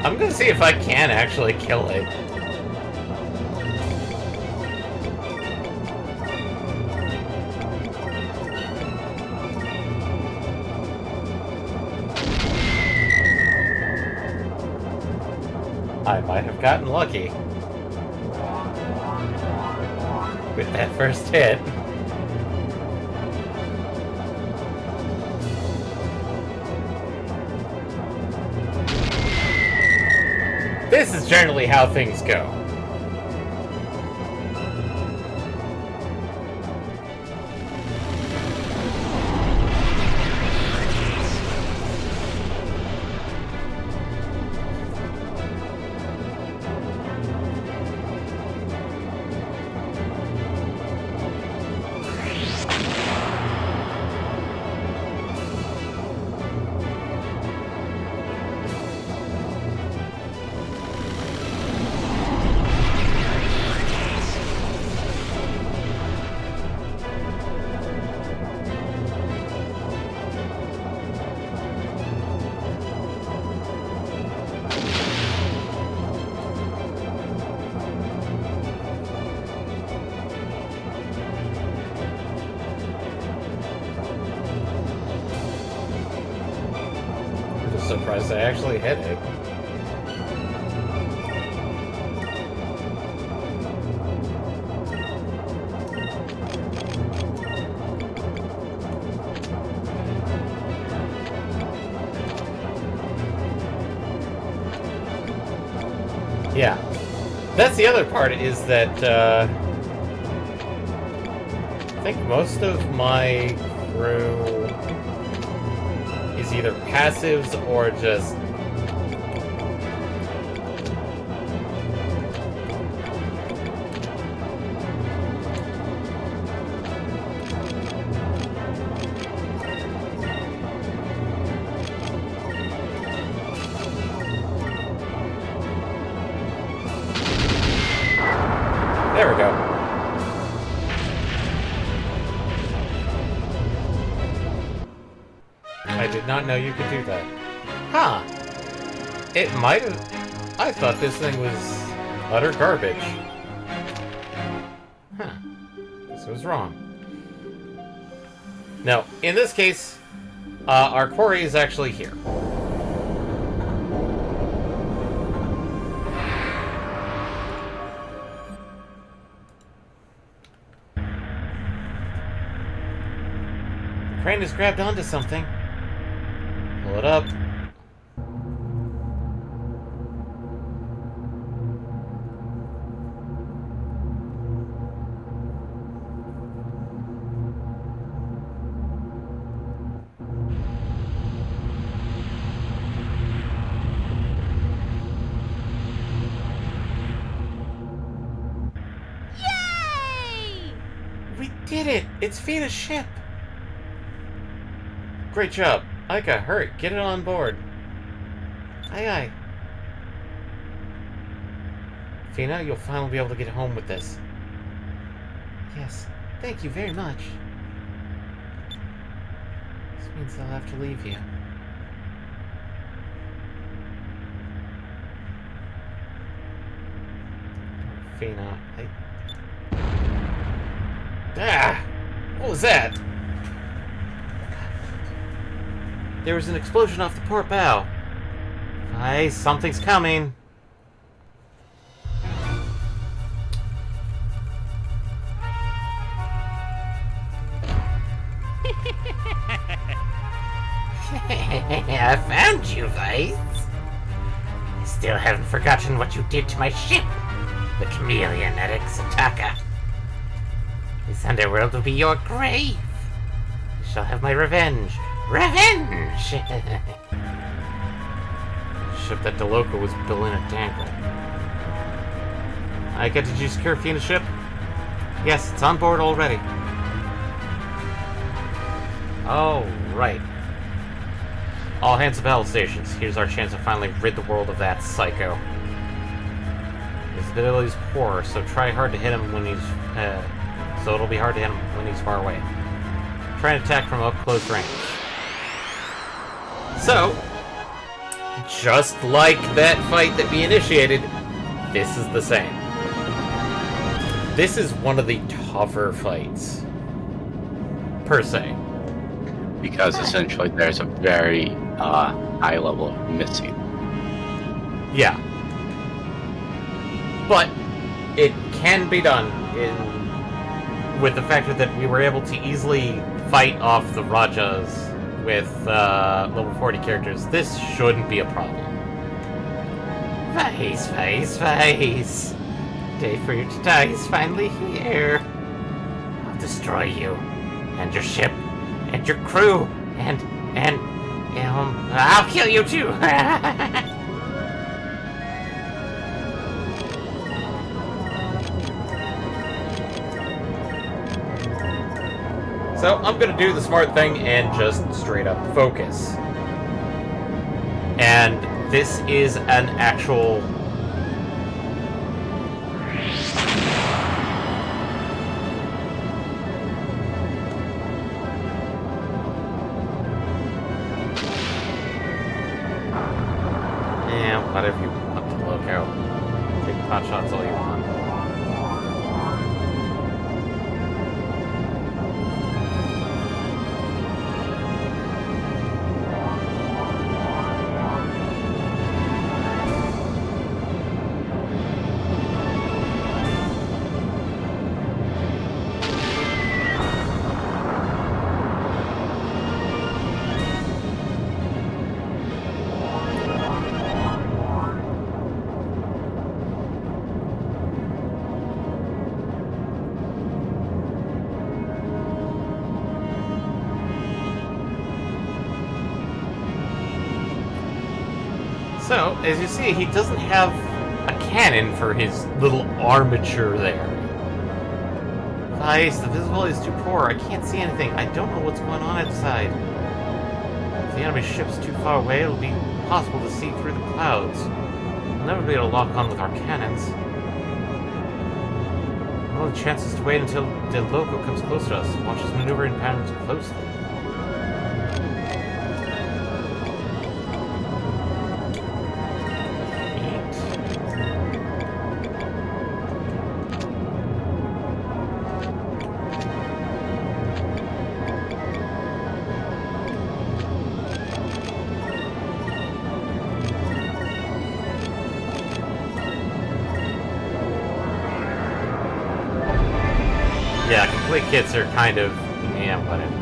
I'm gonna see if I can actually kill it. I might have gotten lucky with that first hit. This is generally how things go. Surprised I actually hit it. Yeah. That's the other part, is that, I think most of my crew is either passives or just... There we go. I did not know you could do that. Huh. It might have... I thought this thing was utter garbage. Huh. This was wrong. No, in this case, our quarry is actually here. The crane has grabbed onto something. Pull it up. Yay! We did it! It's Fina's ship! Great job. Aika, hurry, get it on board. Aye, aye. Fina, you'll finally be able to get home with this. Yes, thank you very much. This means I'll have to leave you. Fina, Ah! What was that? There was an explosion off the port bow. Aye, something's coming. I found you, Vice. I still haven't forgotten what you did to my ship, the chameleon at Ixataka. This underworld will be your grave. I shall have my revenge. Revenge! The ship that Deloka was building at Dangle. Aika, did you secure Fina's ship? Yes, it's on board already. Oh, right. All hands to battle stations. Here's our chance to finally rid the world of that psycho. His ability's poor, so try hard to hit him when he's... so it'll be hard to hit him when he's far away. Try and attack from up close range. So, just like that fight that we initiated, this is the same. This is one of the tougher fights, per se. Because essentially there's a very high level of missing. Yeah. But it can be done with the factor that we were able to easily fight off the Rajas with level 40 characters. This shouldn't be a problem. Vice, Vice, Vice. Day for you to die is finally here. I'll destroy you, and your ship, and your crew, and I'll kill you too. So I'm gonna do the smart thing and just straight up focus. And this is an actual... Yeah, whatever you want to look out. Take pot shots all you want. So, as you see, he doesn't have a cannon for his little armature there. Nice, the visibility is too poor. I can't see anything. I don't know what's going on outside. If the enemy ship's too far away, it'll be impossible to see through the clouds. We'll never be able to lock on with our cannons. Well, the chance is to wait until the loco comes close to us. Watch his maneuvering patterns closely. Yeah, complete kits are kind of... yeah, whatever.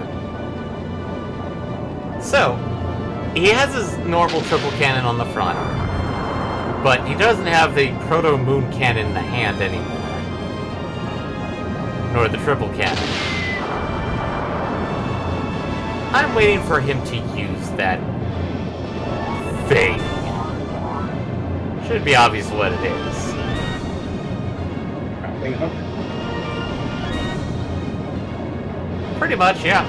So, he has his normal triple cannon on the front, but he doesn't have the proto-moon cannon in the hand anymore. Nor the triple cannon. I'm waiting for him to use that thing. Should be obvious what it is. Pretty much, yeah.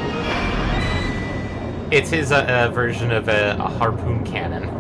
It's his version of a harpoon cannon.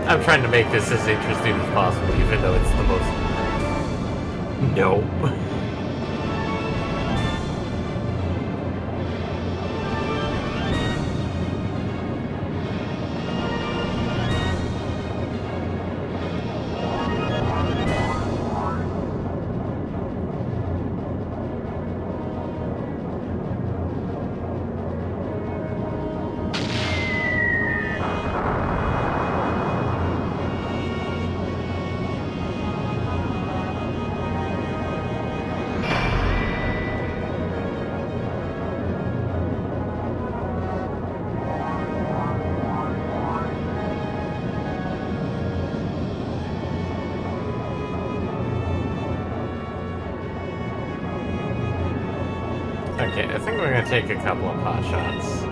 I'm trying to make this as interesting as possible, even though it's the most... Nope. Okay, I think we're gonna take a couple of pot shots.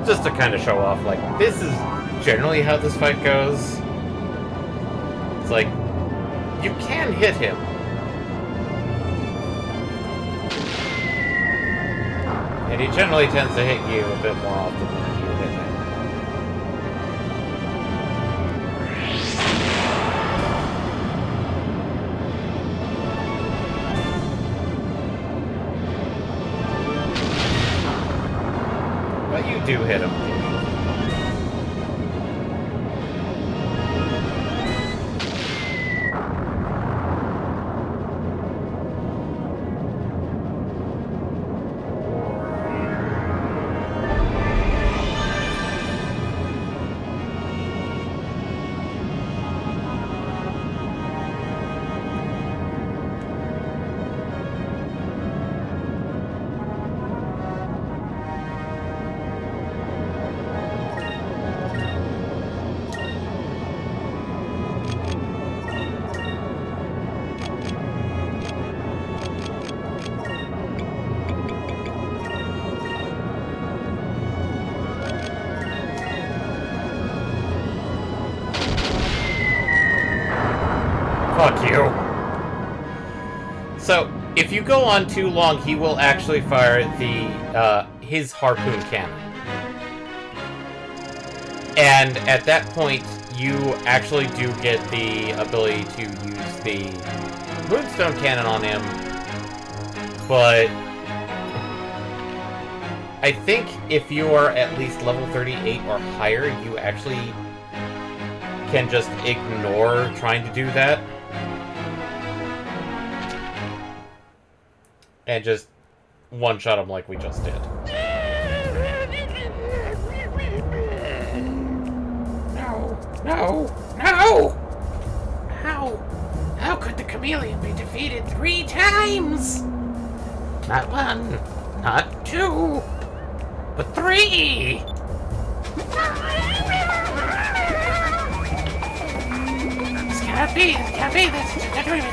Just to kind of show off, like, this is generally how this fight goes. It's like, you can hit him. And he generally tends to hit you a bit more often than you hit him. But you do hit him. Fuck you. So, if you go on too long, he will actually fire his harpoon cannon. And at that point, you actually do get the ability to use the moonstone cannon on him, but I think if you are at least level 38 or higher, you actually can just ignore trying to do that. And just one-shot him like we just did. No! No! How could the chameleon be defeated 3 times? Not 1, not 2, but 3! This cannot be! This can't be! This is a dream!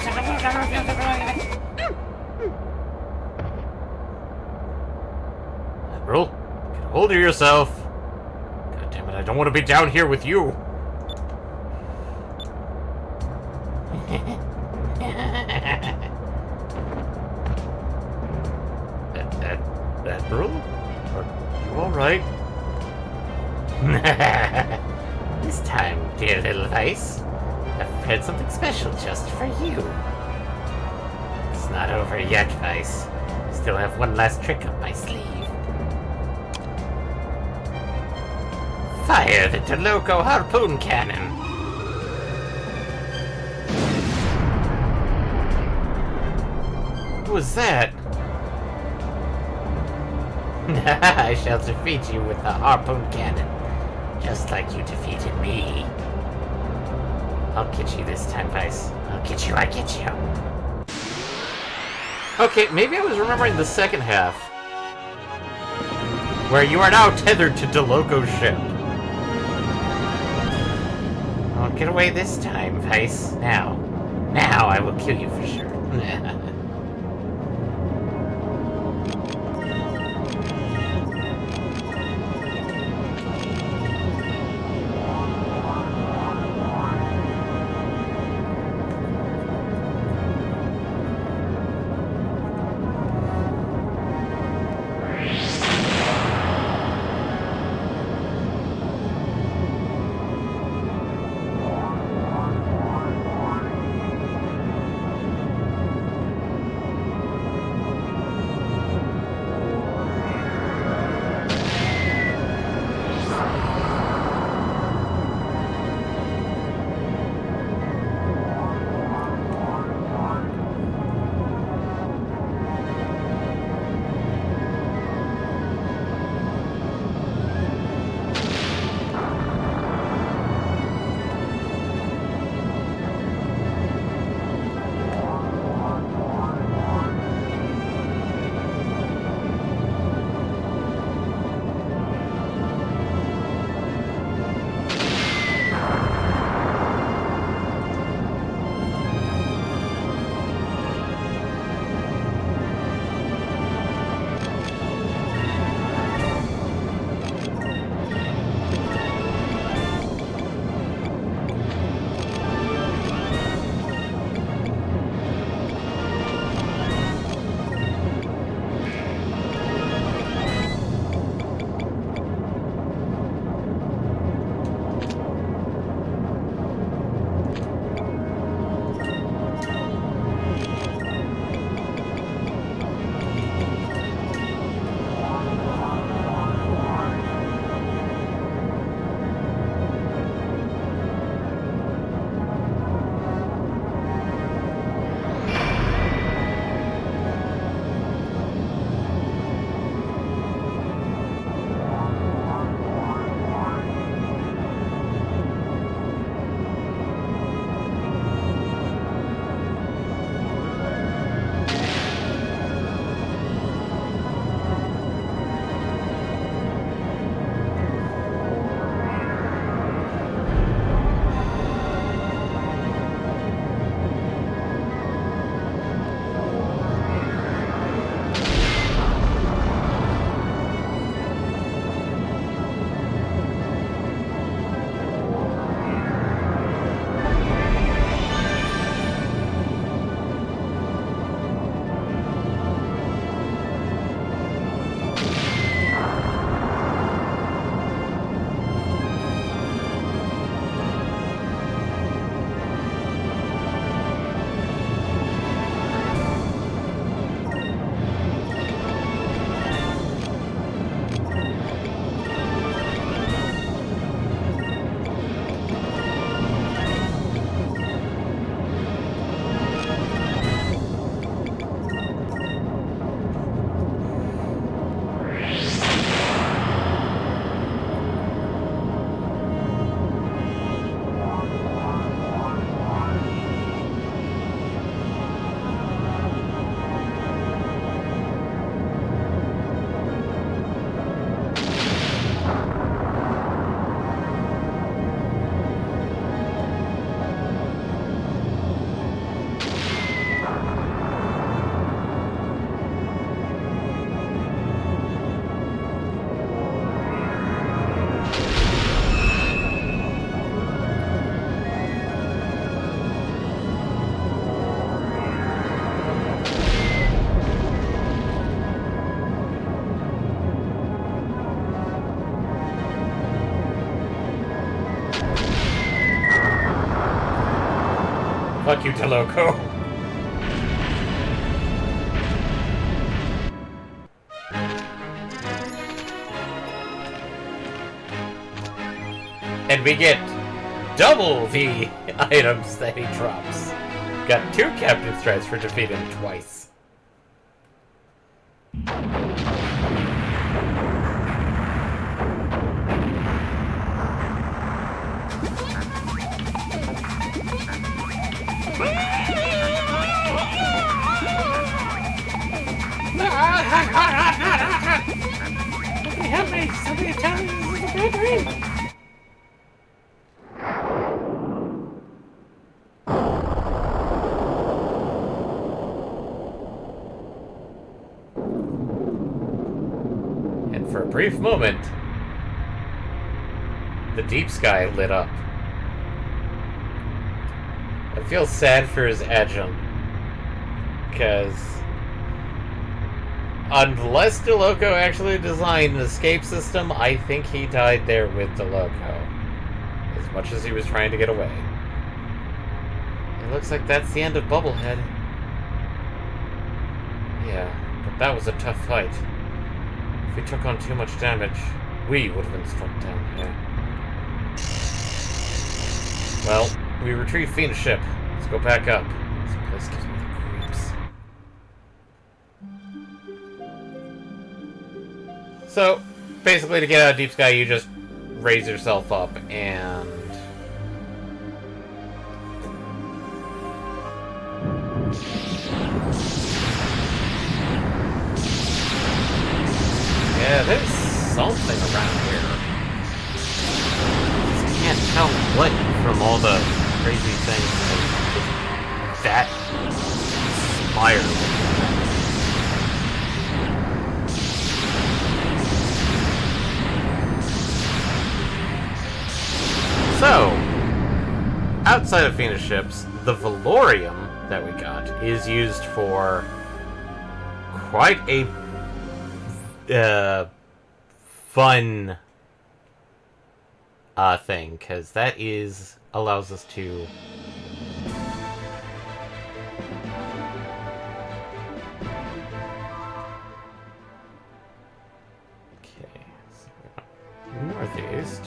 Admiral, get a hold of yourself. God damn it, I don't want to be down here with you. Admiral? Are you alright? This time, dear little Vice, I've prepared something special just for you. It's not over yet, Vice. Still have one last trick up my sleeve. Fire the Doloco harpoon cannon! What was that? I shall defeat you with the harpoon cannon, just like you defeated me. I'll get you this time, Vice. I'll get you, I get you. Okay, maybe I was remembering the second half. Where you are now tethered to Doloco's ship. Won't get away this time, Vice. Now I will kill you for sure. Fuck you, Deloco. And we get double the items that he drops. Got 2 Captain Stripes for defeating him twice. Somebody help me! Somebody tell me this is a bad dream! And for a brief moment, the deep sky lit up. I feel sad for his adjunct, because unless Deloco actually designed an escape system, I think he died there with Deloco, as much as he was trying to get away. It looks like that's the end of Bubblehead. Yeah, but that was a tough fight. If we took on too much damage, we would have been struck down here. Well, we retrieved Phoenix ship. Let's go back up. This place gives me the creeps. So, basically to get out of Deep Sky, you just raise yourself up and... yeah, there's something around here. I can't tell what from all the crazy things that spire. So, outside of Phoenix ships, the Valorium that we got is used for quite a fun thing, because that allows us to northeast.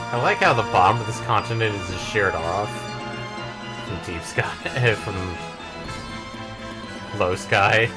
I like how the bottom of this continent is just sheared off from deep sky, from low sky.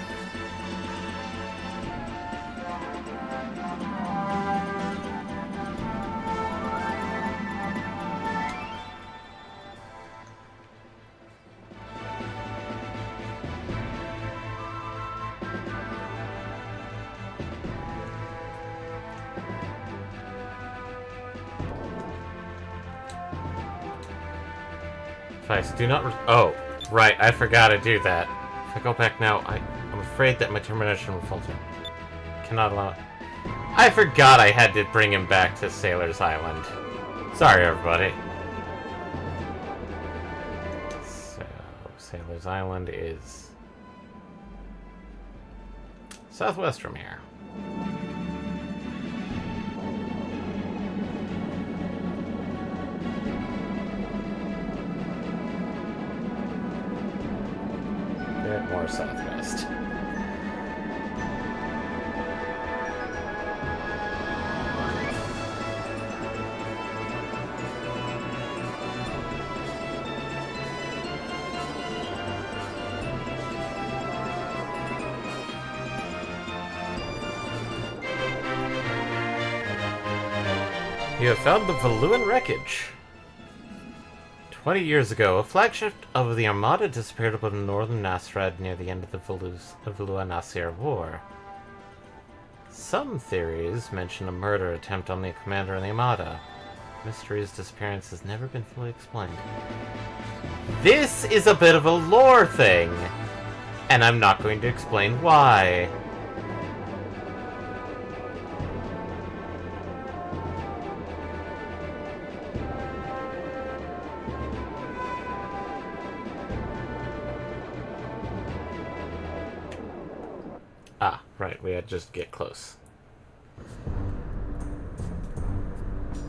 Do not. Oh, right. I forgot to do that. If I go back now, I'm afraid that my termination will falter. Cannot allow it. I forgot I had to bring him back to Sailor's Island. Sorry, everybody. So, Sailor's Island is southwest from here. More southwest. You have found the Valuan wreckage. 20 years ago, a flagship of the Armada disappeared above northern Nasrad near the end of the Valua-Nasir War. Some theories mention a murder attempt on the commander of the Armada. Mystery's disappearance has never been fully explained. This is a bit of a lore thing, and I'm not going to explain why. Ah, right, we had to just get close.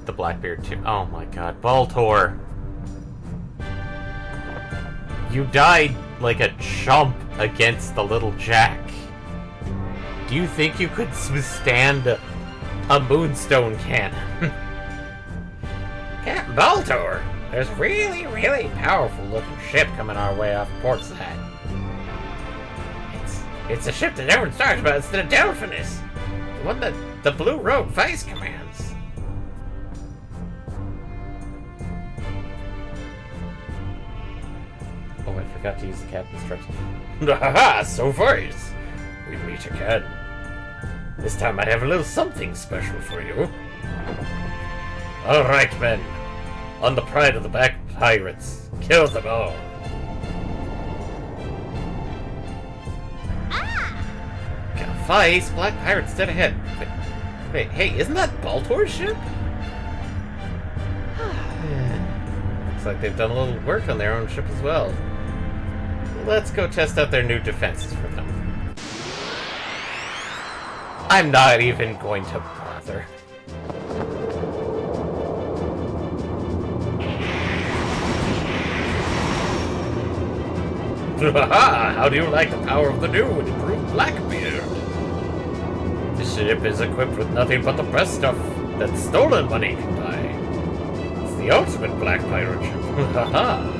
The Blackbeard too. Oh my god, Baltor! You died like a chump against the little Jack. Do you think you could withstand a Moonstone cannon? Captain Baltor, there's a really powerful looking ship coming our way off port side. It's a ship that everyone talks about instead of Delphinus. The one that the Blue Rogue Vice commands. Oh, I forgot to use the captain's instructions. Haha, so Vice. We meet again. This time I have a little something special for you. Alright, men. On the pride of the Black Pirates. Kill them all. Vice, Black Pirates dead ahead. Wait, hey, isn't that Baltor's ship? Looks like they've done a little work on their own ship as well. Let's go test out their new defenses for them. I'm not even going to bother. How do you like the power of the new and improved Blackbeard? This ship is equipped with nothing but the best stuff that stolen money can buy. It's the ultimate black pirate ship. Haha.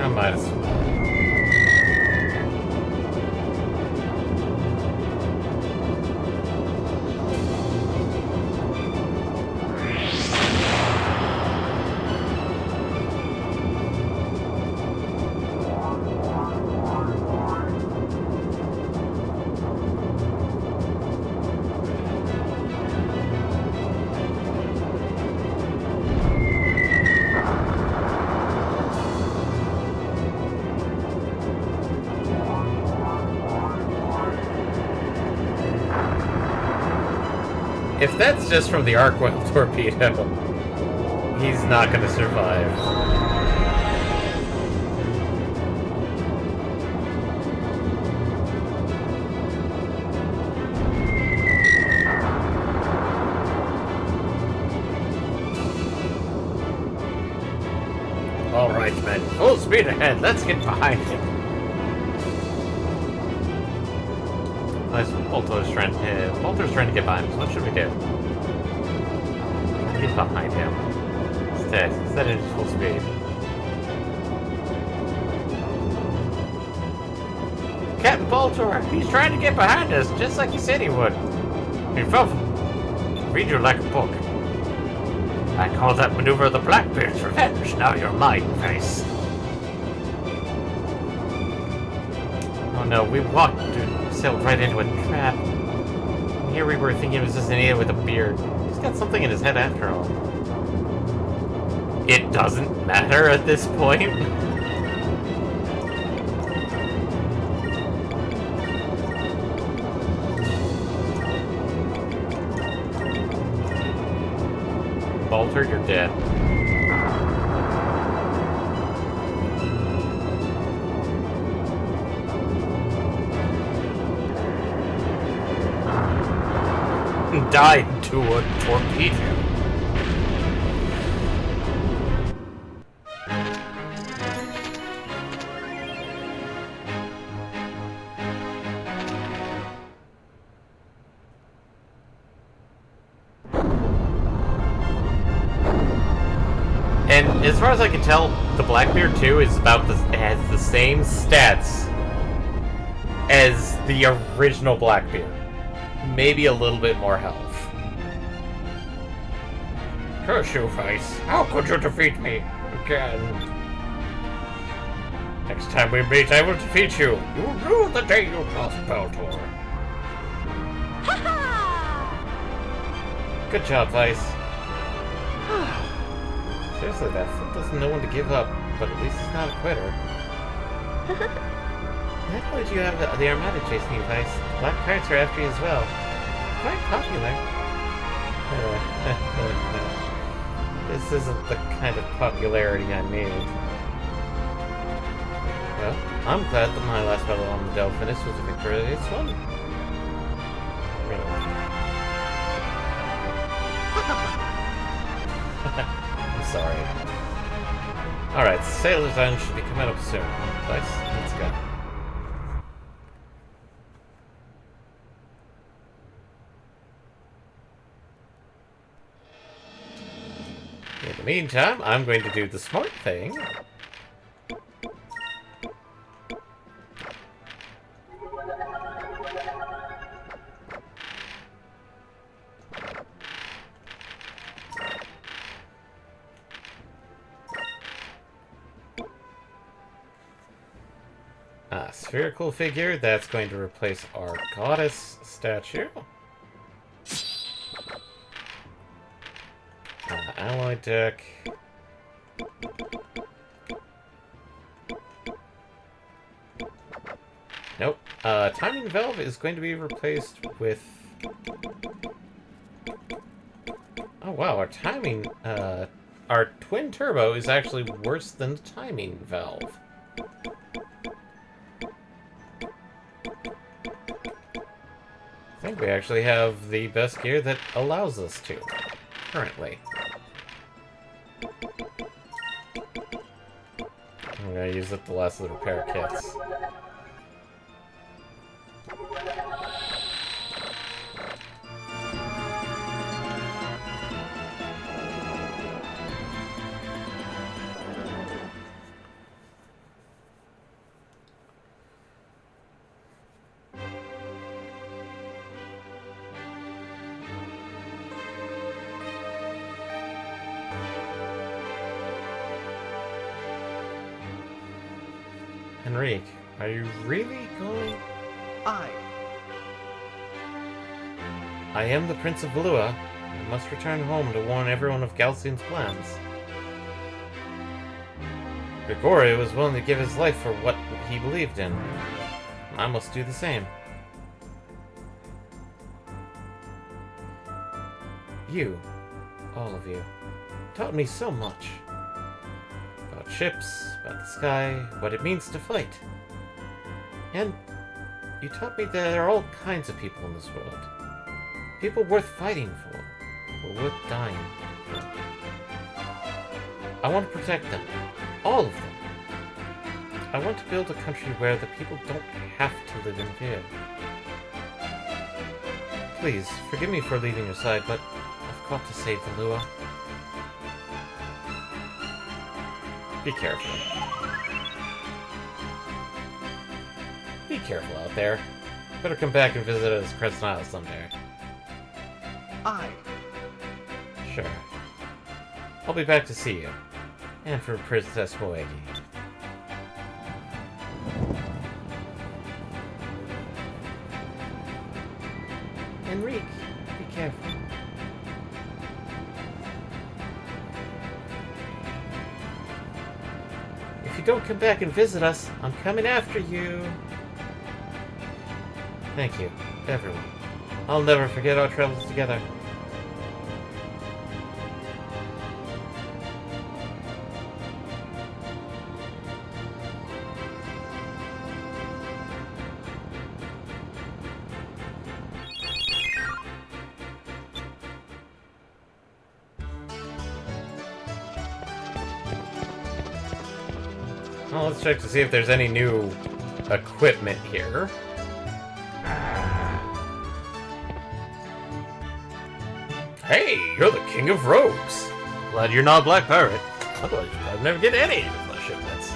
Might as well. If that's just from the arc well torpedo, he's not gonna survive. Alright, men. Full speed ahead. Let's get behind him. Bolter's trying to get behind us. What should we do? Get behind him. Set it at full speed. Captain Bolter, he's trying to get behind us, just like he said he would. He fell. Read you like a book. I call that maneuver the Blackbeard's revenge. Now you're mine, face. Oh no, we sailed right into a trap. Here we were thinking it was just an idiot with a beard. He's got something in his head after all. It doesn't matter at this point. Bolter, you're dead. Died to a torpedo. And as far as I can tell, the Blackbeard 2 is has the same stats as the original Blackbeard. Maybe a little bit more health. Curse you, Face. How could you defeat me again? Next time we meet, I will defeat you. You will rue the day you cross Beltor. Good job, Vice. Seriously, that fool doesn't know when to give up, but at least he's not a quitter. Not only do you have the Armada chasing you, Vice, the Black Pirates are after you as well. Quite popular. This isn't the kind of popularity I need. Well, I'm glad that my last battle on the Delphinus was a victorious one. Really. I'm sorry. Alright, Sailor's Island should be coming up soon. Vice, let's go. In the meantime, I'm going to do the smart thing. Spherical figure, that's going to replace our goddess statue. Alloy deck. Nope. Timing valve is going to be replaced with... Oh wow, our timing... our twin turbo is actually worse than the timing valve. I think we actually have the best gear that allows us to, currently. I'm gonna use up the last of the repair kits. Henrique, are you really going? I am the Prince of Valua. I must return home to warn everyone of Galcian's plans. Grigori was willing to give his life for what he believed in. I must do the same. You, all of you, taught me so much. About ships, about the sky, what it means to fight. And you taught me that there are all kinds of people in this world. People worth fighting for, or worth dying for. I want to protect them. All of them. I want to build a country where the people don't have to live in fear. Please, forgive me for leaving your side, but I've got to save the Lua. Be careful. Be careful out there. Better come back and visit us at Crescent Isle someday. Aye. Sure. I'll be back to see you. And for Princess Moegi. Enrique, be careful. If you don't come back and visit us, I'm coming after you. Thank you, everyone. I'll never forget our travels together. Well, let's check to see if there's any new equipment here. Hey, you're the king of rogues. Glad you're not a black pirate. Otherwise, I'd never get any of my shipments.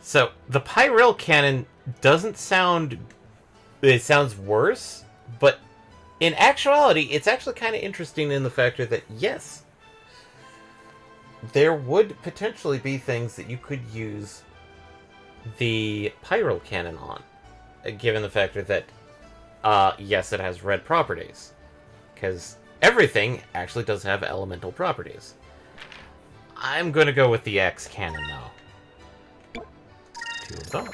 So, the Pyrel cannon doesn't sound... It sounds worse, but in actuality, it's actually kind of interesting in the factor that, yes, there would potentially be things that you could use the Pyrel cannon on, given the factor that, yes, it has red properties. Because everything actually does have elemental properties. I'm going to go with the X cannon, though. 2 of them.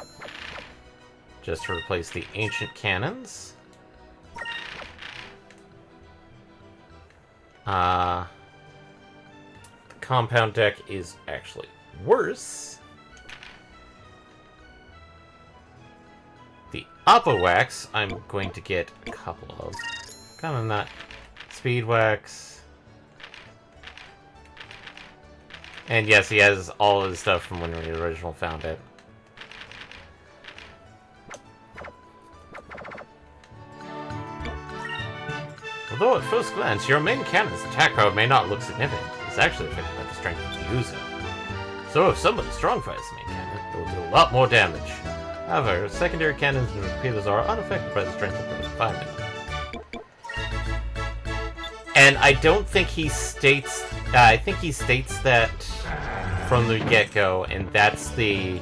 Just to replace the ancient cannons. The compound deck is actually worse. The Opowax, I'm going to get a couple of. Kind of not. Speedwax. And yes, he has all of his stuff from when we originally found it. Although at first glance, your main cannon's attack power may not look significant, it's actually affected by the strength of the user. So if somebody strong fires the main cannon, it will do a lot more damage. However, secondary cannons and torpedoes are unaffected by the strength of the fireman. And I don't think he states... I think he states that from the get-go, and that's the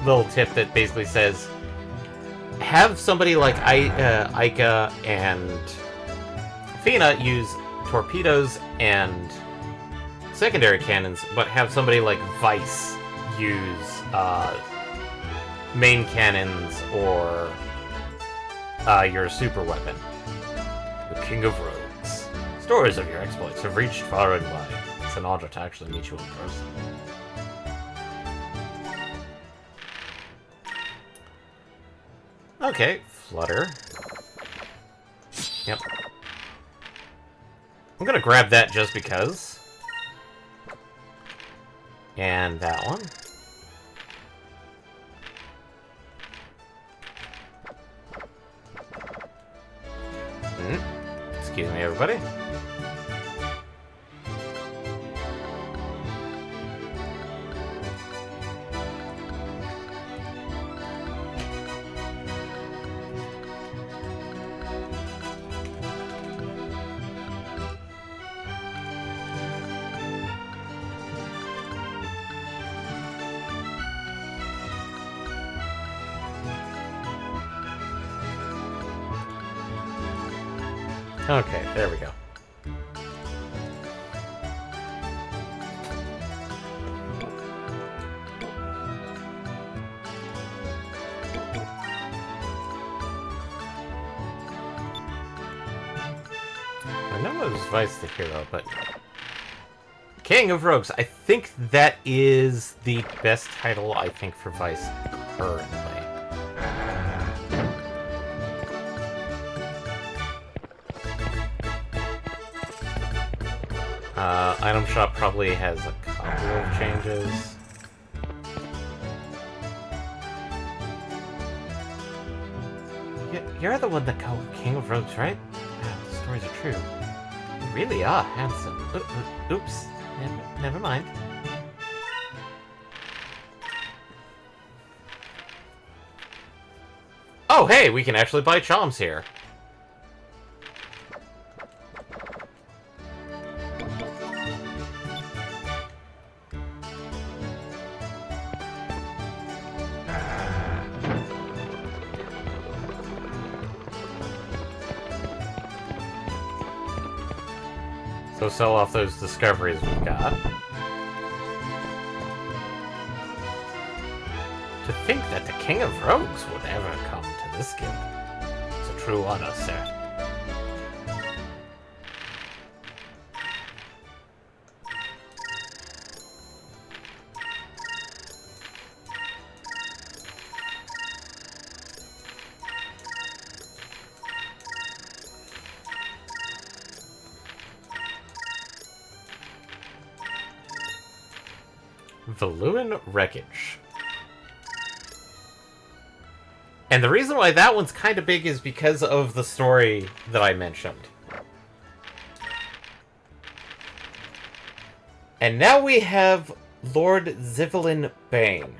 little tip that basically says, have somebody like Ica and Fina use torpedoes and secondary cannons, but have somebody like Vice use main cannons or your super weapon. The King of Rogues. Stories of your exploits have reached far and wide. It's an honor to actually meet you in person. Okay, Flutter. Yep. I'm gonna grab that just because. And that one. Excuse me, everybody. Okay, there we go. I know it was Vice the hero, but... King of Rogues. I think that is the best title, I think, for Vice currently. Item Shop probably has a couple of changes. You're the one that called King of Rogues, right? Wow, the stories are true. You really are handsome. Oops. Never mind. Oh, hey, we can actually buy charms here. So sell off those discoveries we've got. To think that the King of Rogues would ever come to this guild. It's a true honor, sir. Valuan Wreckage. And the reason why that one's kind of big is because of the story that I mentioned. And now we have Lord Zivelin Bane,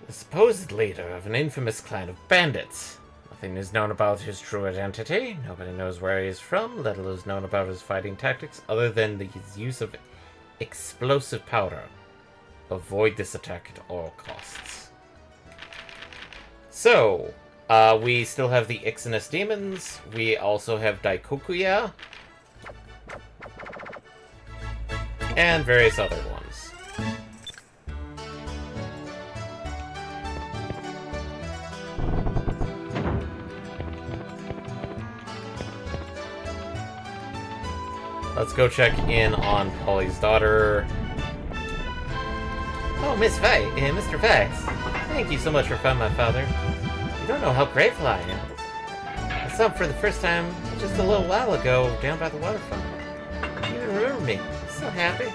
the supposed leader of an infamous clan of bandits. Nothing is known about his true identity. Nobody knows where he is from, let alone known about his fighting tactics, other than his use of explosive powder. Avoid this attack at all costs. So, we still have the Ixinus demons. We also have Daikokuya. And various other ones. Let's go check in on Polly's daughter. Oh, Mr. Weiss. Thank you so much for finding my father. You don't know how grateful I am. I saw him for the first time just a little while ago down by the waterfront. You even remember me. So happy.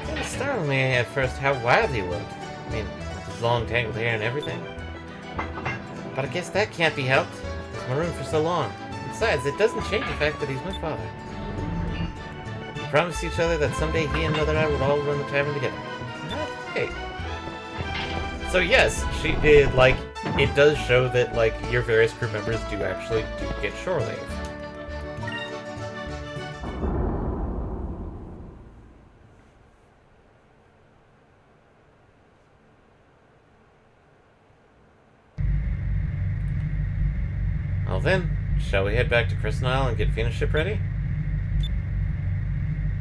Kind of startled me at first how wild he looked. I mean, with his long tangled hair and everything. But I guess that can't be helped. He's marooned for so long. Besides, it doesn't change the fact that he's my father. We promised each other that someday he and Mother I would all run the tavern together. Hey. So yes, she did, like, it does show that, like, your various crew members do get shore leave. Well then, shall we head back to Crystal Isle and get Venus ship ready?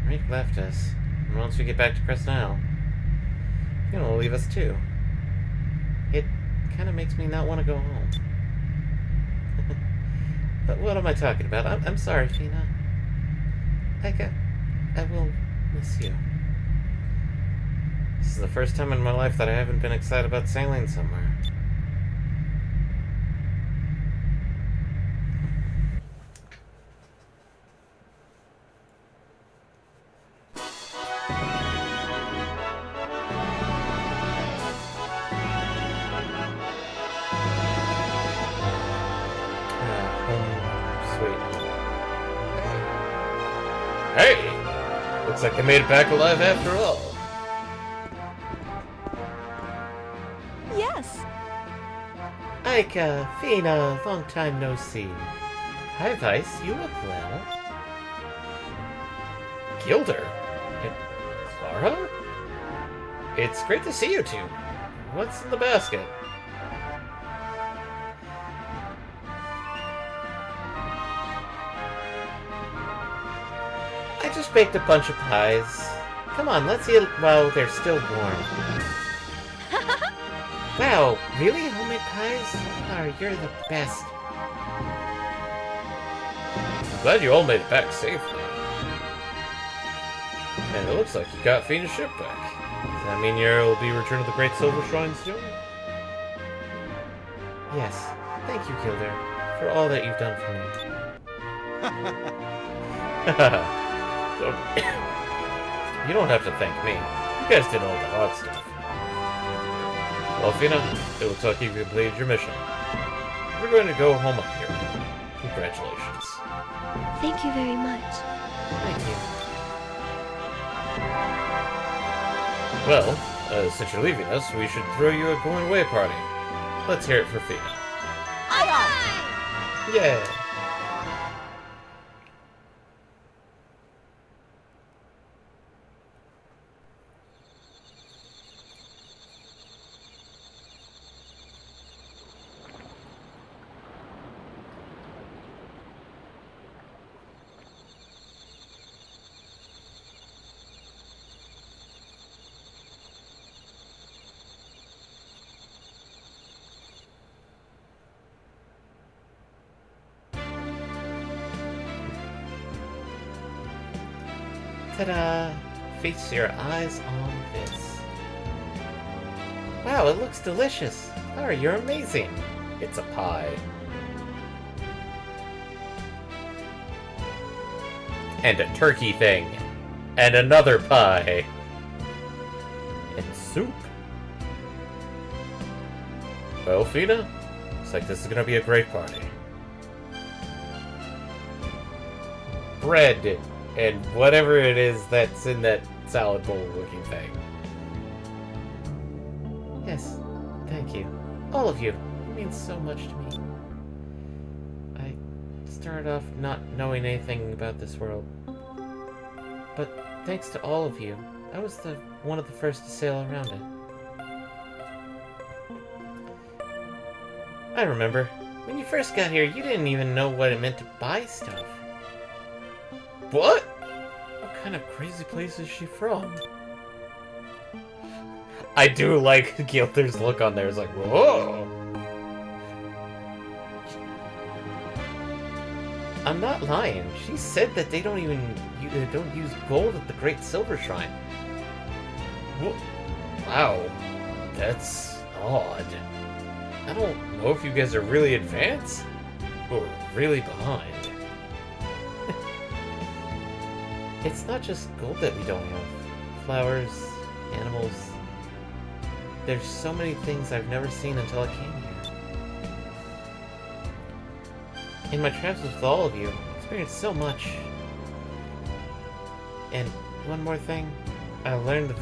Reek left us, and once we get back to Crystal Isle, he's gonna leave us too. It kind of makes me not want to go home. But what am I talking about? I'm sorry, Fina. I will miss you. This is the first time in my life that I haven't been excited about sailing somewhere. Hey! Looks like I made it back alive after all. Yes. Aika, Fina, long time no see. Hi, Vice, you look well. Gilder? And Clara? It's great to see you two. What's in the basket? I just baked a bunch of pies. Come on, let's eat while they're still warm. Wow, really? Homemade pies? Oh, you're the best. Glad you all made it back safely. And it looks like you got Fina's ship back. Does that mean you'll be returning to the Great Silver Shrine soon? Yes. Thank you, Kildare, for all that you've done for me. You don't have to thank me. You guys did all the hard stuff. Well, Fina, it looks like you've completed your mission. You're going to go home up here. Congratulations. Thank you very much. Thank you. Well, since you're leaving us, we should throw you a going away party. Let's hear it for Fina. Aye, aye. Yeah. Ta-da! Feast your eyes on this. Wow, it looks delicious. Clara, you're amazing. It's a pie. And a turkey thing. And another pie. And soup. Well, Fina, looks like this is gonna be a great party. Bread and whatever it is that's in that salad bowl looking thing. Yes, thank you. All of you. It means so much to me. I started off not knowing anything about this world. But thanks to all of you, I was one of the first to sail around it. I remember, when you first got here, you didn't even know what it meant to buy stuff. What? What kind of crazy place is she from? I do like Gilder's look on there. It's like, whoa! I'm not lying. She said that they don't use gold at the Great Silver Shrine. Wow. That's odd. I don't know if you guys are really advanced or really behind. It's not just gold that we don't have. Flowers, animals. There's so many things I've never seen until I came here. In my travels with all of you, I experienced so much. And one more thing, I learned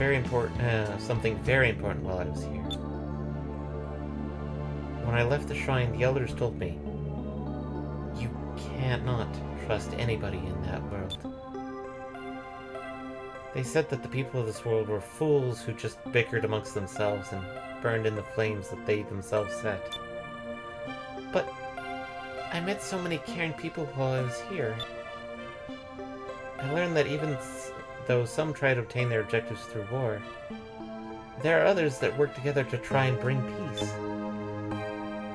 something very important while I was here. When I left the shrine, the elders told me, you cannot trust anybody in that world. They said that the people of this world were fools who just bickered amongst themselves and burned in the flames that they themselves set. But I met so many caring people while I was here. I learned that even though some try to obtain their objectives through war, there are others that work together to try and bring peace.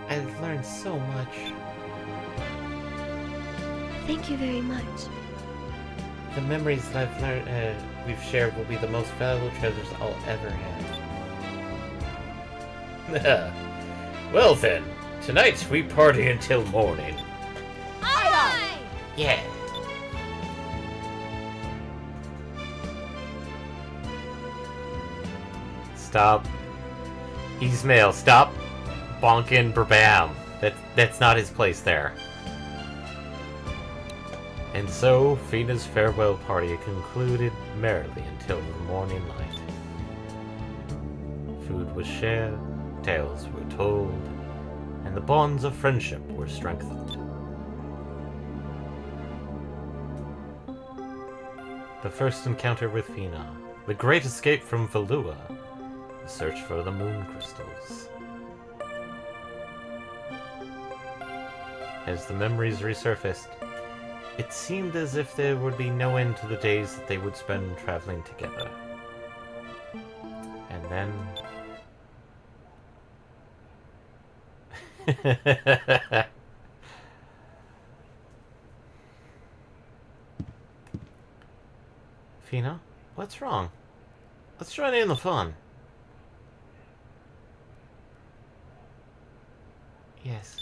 I've learned so much. Thank you very much. The memories that I've learned, we've shared will be the most valuable treasures I'll ever have. Well then, tonight we party until morning. Aye, Yeah. Stop. Ismail, stop bonking Brabam. That's not his place there. And so, Fina's farewell party concluded merrily until the morning light. Food was shared, tales were told, and the bonds of friendship were strengthened. The first encounter with Fina, the great escape from Valua, the search for the moon crystals. As the memories resurfaced, it seemed as if there would be no end to the days that they would spend traveling together. And then... Fina, what's wrong? Let's join in the fun. Yes.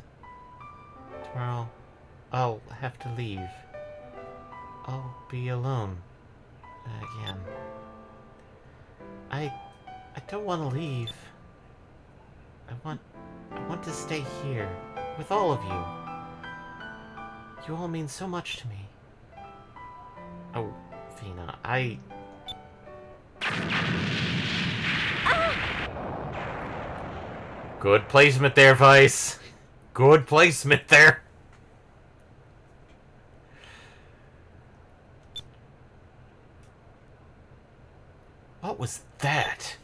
Tomorrow, I'll have to leave. I'll be alone. Again. I don't want to leave. I want to stay here with all of you. You all mean so much to me. Oh, Fina, Good placement there, Vice. Good placement there. What was that?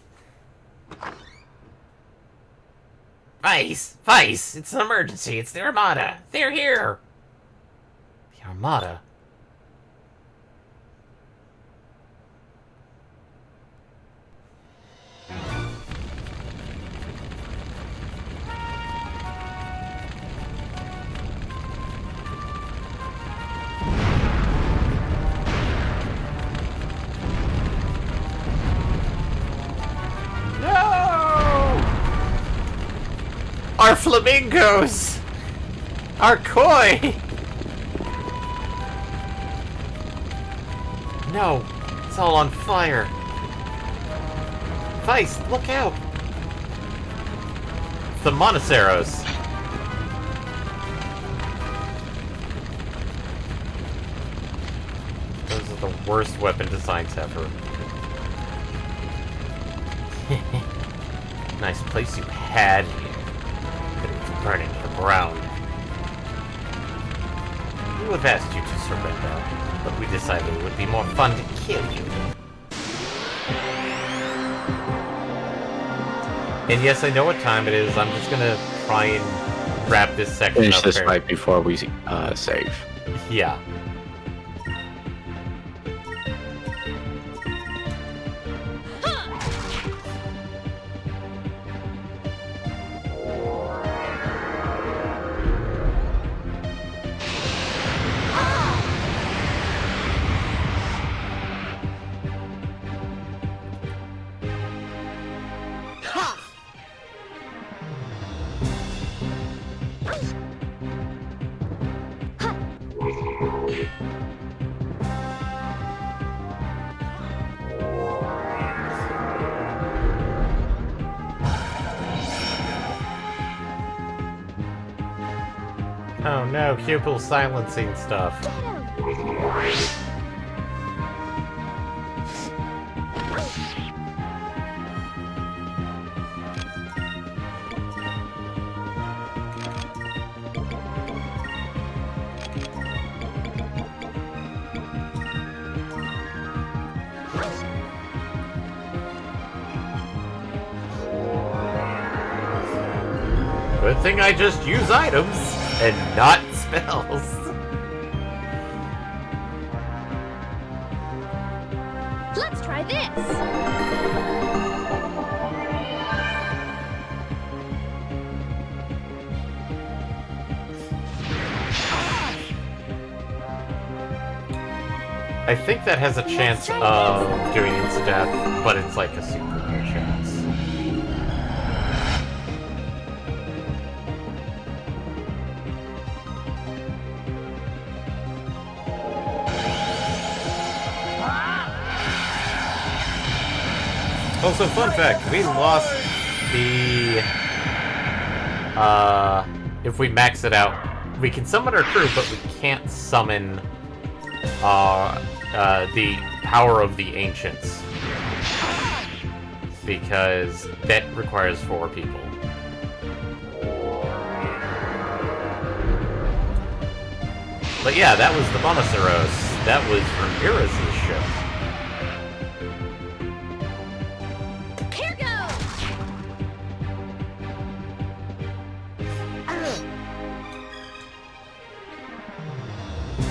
Vice! Vice! It's an emergency! It's the Armada! They're here! The Armada? Our flamingos! Our koi! No, it's all on fire. Vice, look out! It's the Monoceros. Those are the worst weapon designs ever. Nice place you had here. But it was burning to the ground. We would have asked you to surrender, but we decided it would be more fun to kill you. And yes, I know what time it is. I'm just gonna try and wrap this section Finish up this here. right before we save. Yeah. Oh no, Cupil silencing stuff. Good thing I just use items and not spells. Let's try this. I think that has a chance of doing insta-death, but it's like a super low chance. Also, fun fact, we lost the... if we max it out, we can summon our crew, but we can't summon the power of the ancients. Because that requires 4 people. But yeah, that was the Monoceros. That was Ramirez's ship. Here goes.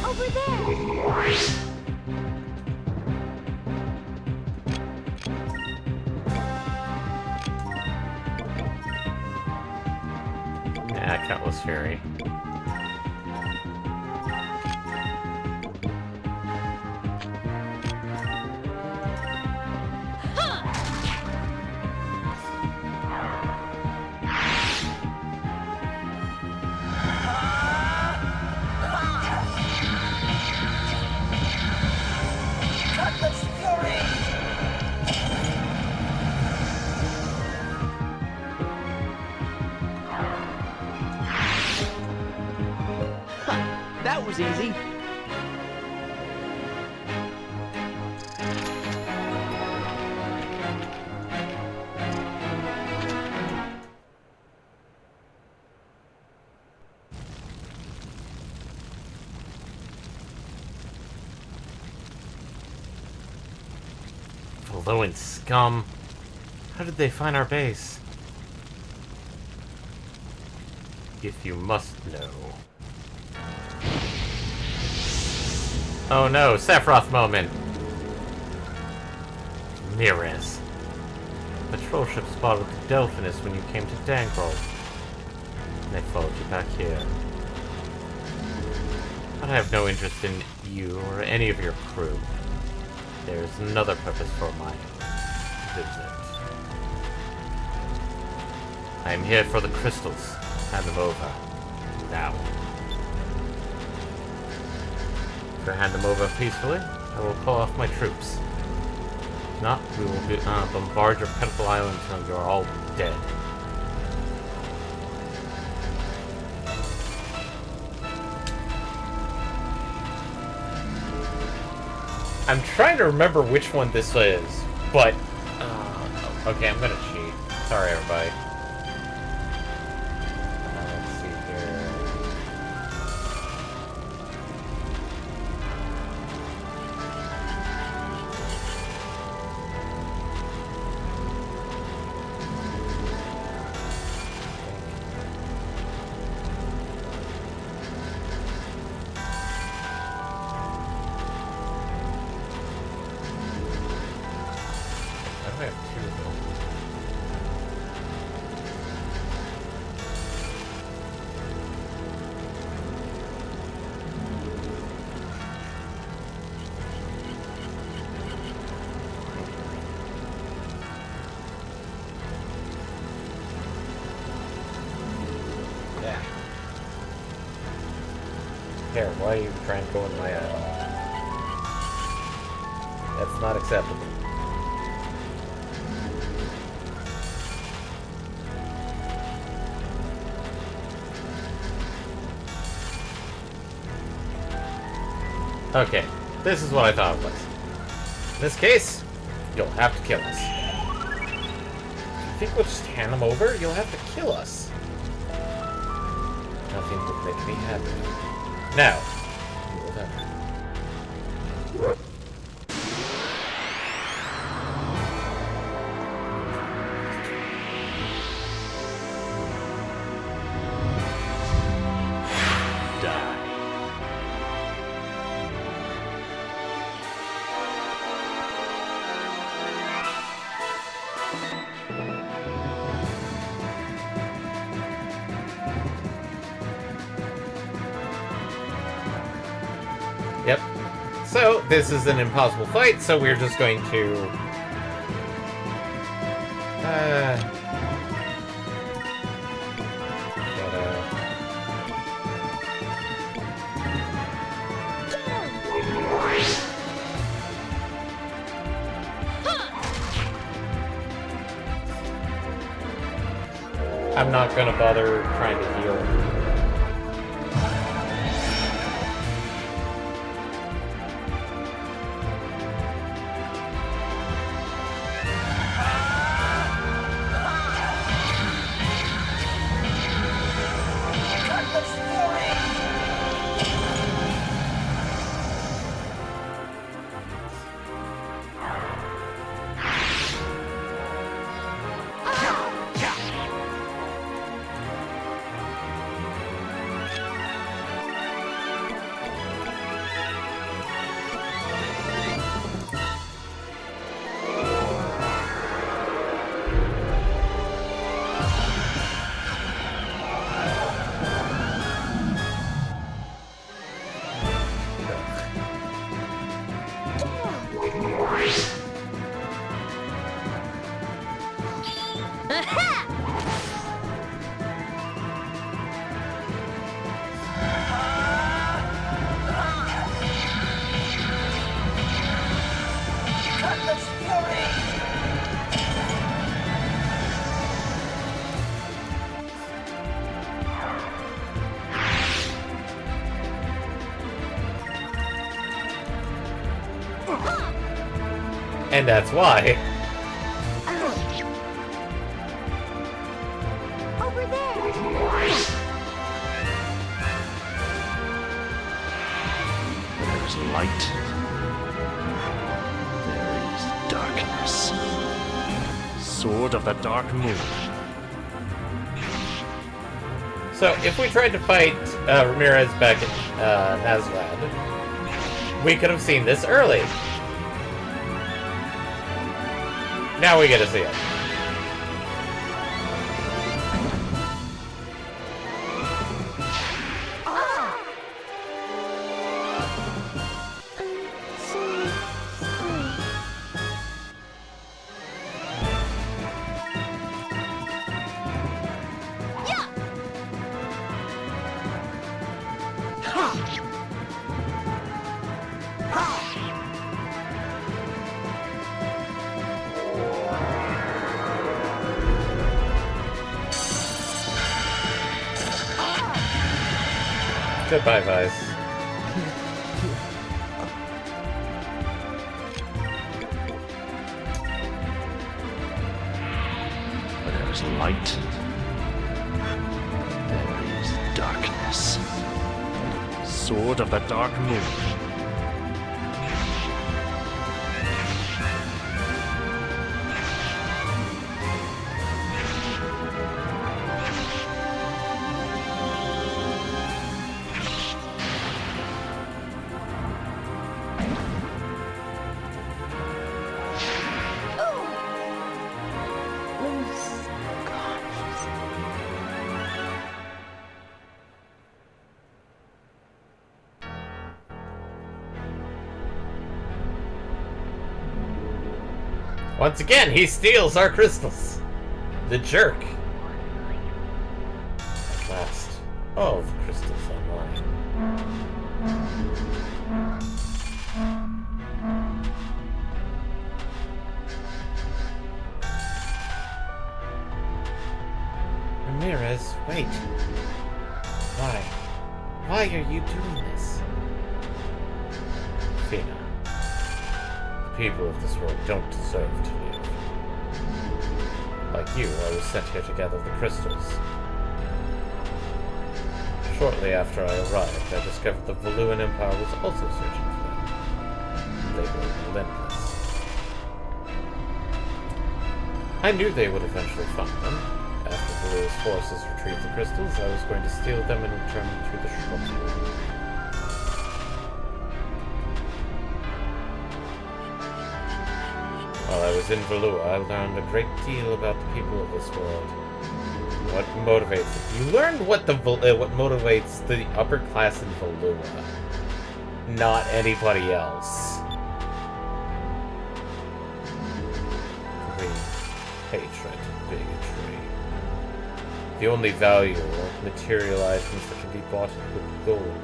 Over there. Yeah, Cutlass Fairy. was easy. Valoan scum. How did they find our base? If you must know. Oh no, Sephiroth moment! Mirrors. Patrol ship spotted the Delphinus when you came to Dangrel. And they followed you back here. But I have no interest in you or any of your crew. There's another purpose for my visit. I am here for the crystals. Hand them over. Now. If you hand them over peacefully, I will call off my troops. If not, we will bombard your pitiful island until you are all dead. I'm trying to remember which one this is, but... okay, I'm gonna cheat. Sorry, everybody. Let's see here. I have two of them. Yeah. Here, why are you trying to go in my island? That's not acceptable. Okay, this is what I thought it was. In this case, you'll have to kill us. You think we'll just hand them over? You'll have to kill us. Nothing would make me happy. Now, you will never. Yep. So, this is an impossible fight, so we're just going to... I'm not gonna bother trying to heal. And that's why. Over there! There is light. There is darkness. Sword of the Dark Moon. So, if we tried to fight Ramirez back in Nazlad, we could have seen this early. Now we get to see it. Goodbye, Vice. There is light. There is darkness. Sword of the Dark Moon. Once again, he steals our crystals. The jerk. At last, all of the crystals are mine. Ramirez, wait. Why? Why are you doing this? Fina. People of this world don't deserve to live. Like you, I was sent here to gather the crystals. Shortly after I arrived, I discovered the Valuan Empire was also searching for them. They were relentless. I knew they would eventually find them. After Valua's forces retrieved the crystals, I was going to steal them and return them to the shrub. While I was in Valua, I learned a great deal about the people of this world. What motivates them. You learned what motivates the upper class in Valua. Not anybody else. Greed, hatred, bigotry. The only value are material items that can be bought with gold.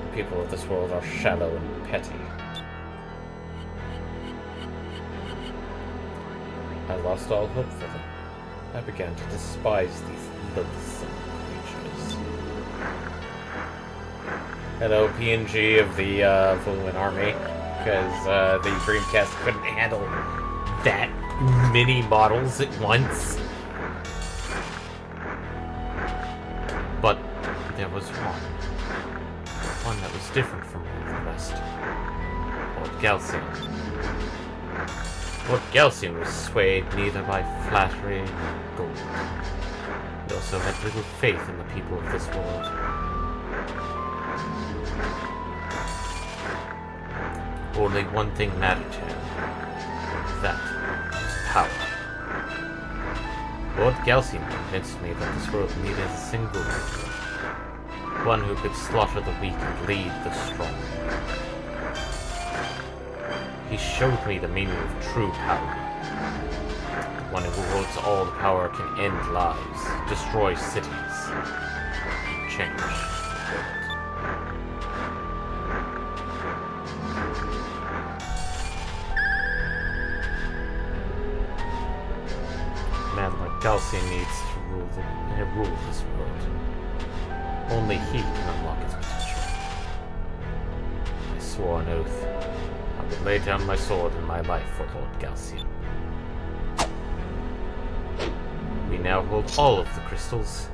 The people of this world are shallow and petty. I lost all hope for them. I began to despise these loathsome creatures. Hello, PNG of the Valuan army, because the Dreamcast couldn't handle that many models at once. But there was one that was different from all the rest. Old Galcian. Lord Galcian was swayed neither by flattery nor gold. He also had little faith in the people of this world. Only one thing mattered to him. That was power. Lord Galcian convinced me that this world needed a single leader. One who could slaughter the weak and lead the strong. He showed me the meaning of true power. One who holds all the power can end lives, destroy cities, change the world. A man like Galcian needs to rule this world. Only he can unlock its potential. I swore an oath. I I would lay down my sword and my life for Lord Galcian. We now hold all of the crystals.